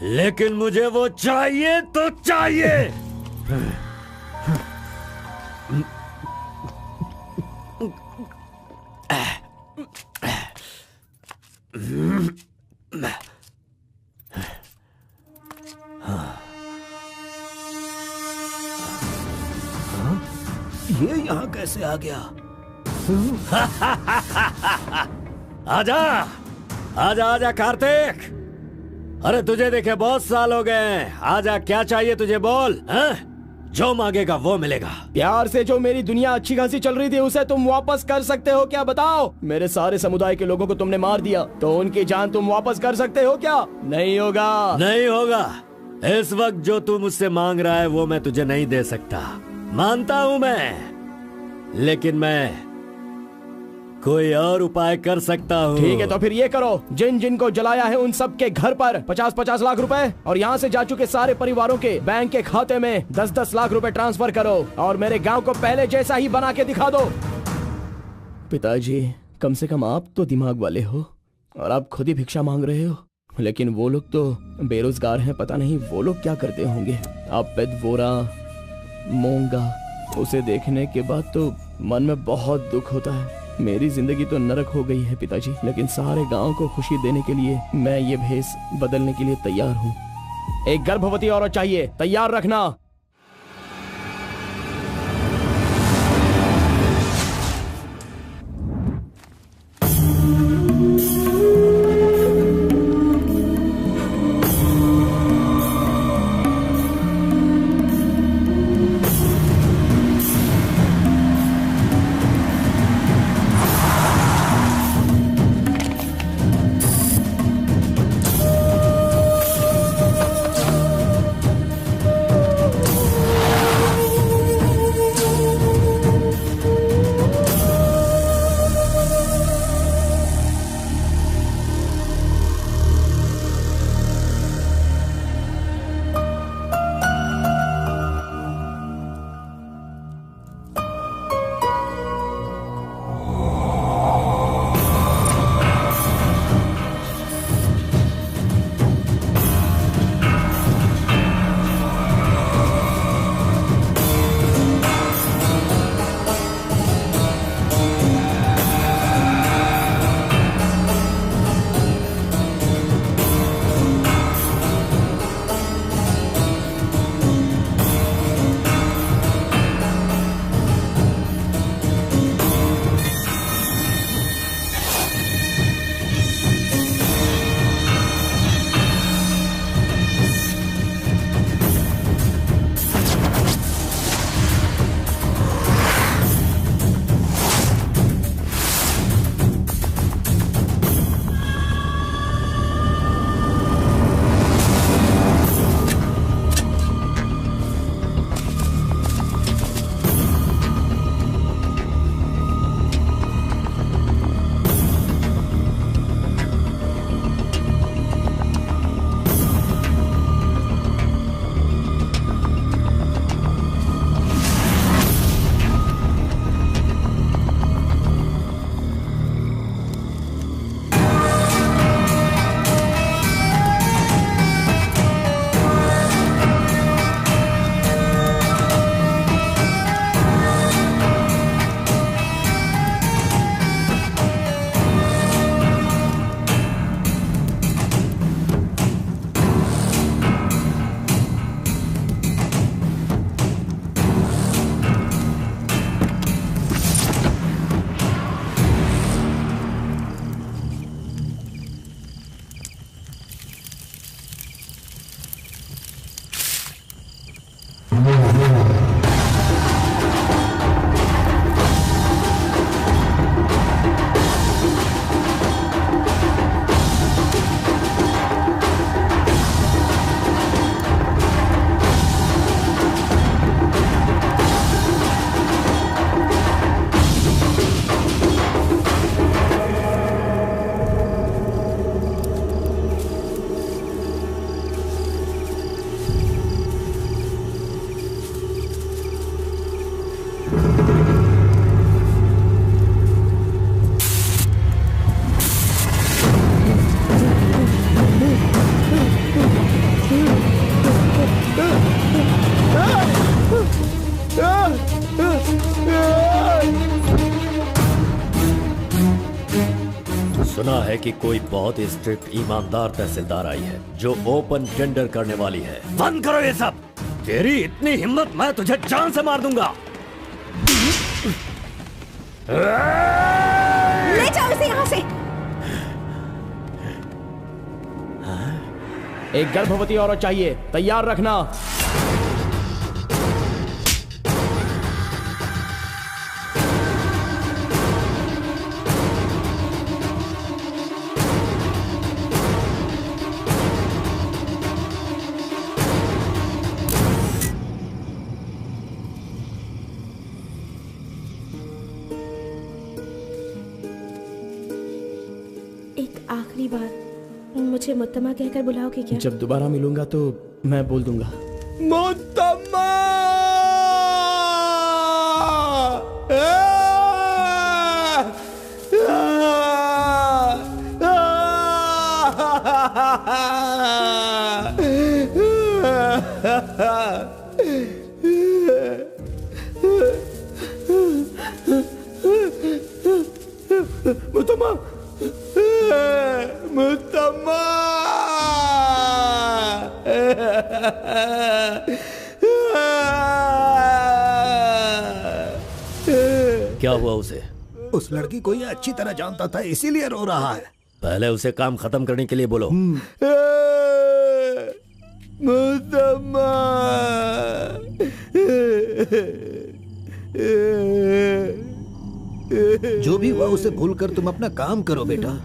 लेकिन मुझे वो चाहिए तो चाहिए। ये यहाँ कैसे आ गया? आजा आजा आजा कार्तिक, अरे तुझे देखे बहुत साल हो गए। आजा, क्या चाहिए तुझे, बोल। जो मांगेगा वो मिलेगा। प्यार से जो मेरी दुनिया अच्छी खासी चल रही थी उसे तुम वापस कर सकते हो क्या, बताओ? मेरे सारे समुदाय के लोगों को तुमने मार दिया, तो उनकी जान तुम वापस कर सकते हो क्या? नहीं होगा। नहीं होगा। इस वक्त जो तू मुझसे मांग रहा है वो मैं तुझे नहीं दे सकता, मानता हूँ मैं, लेकिन मैं कोई और उपाय कर सकता हूँ। ठीक है, तो फिर ये करो, जिन जिन को जलाया है उन सब के घर पर 50-50 लाख रुपए और यहाँ से जा चुके सारे परिवारों के बैंक के खाते में 10-10 लाख रुपए ट्रांसफर करो और मेरे गांव को पहले जैसा ही बना के दिखा दो। पिताजी, कम से कम आप तो दिमाग वाले हो और आप खुद ही भिक्षा मांग रहे हो, लेकिन वो लोग तो बेरोजगार हैं, पता नहीं वो लोग क्या करते होंगे। आप पेदवोरा मोंगा, उसे देखने के बाद तो मन में बहुत दुख होता है। मेरी जिंदगी तो नरक हो गई है पिताजी, लेकिन सारे गांव को खुशी देने के लिए मैं ये भेष बदलने के लिए तैयार हूँ। एक गर्भवती औरत चाहिए, तैयार रखना। सुना है कि कोई बहुत ही स्ट्रिक्ट ईमानदार तहसीलदार आई है जो ओपन टेंडर करने वाली है। बंद करो ये सब। तेरी इतनी हिम्मत, मैं तुझे जान से मार दूंगा। ले जाओ इसे यहाँ से। एक गर्भवती औरत चाहिए, तैयार रखना। आखिरी बार मुझे मुत्तमा कहकर बुलाओगे क्या? जब दोबारा मिलूंगा तो मैं बोल दूंगा। मुत्तमा! मुत्तमा! मुत्तमा! क्या हुआ उसे? उस लड़की को ये अच्छी तरह जानता था, इसीलिए रो रहा है। पहले उसे काम खत्म करने के लिए बोलो। मुत्तमा! जो भी हुआ उसे भूलकर तुम अपना काम करो बेटा।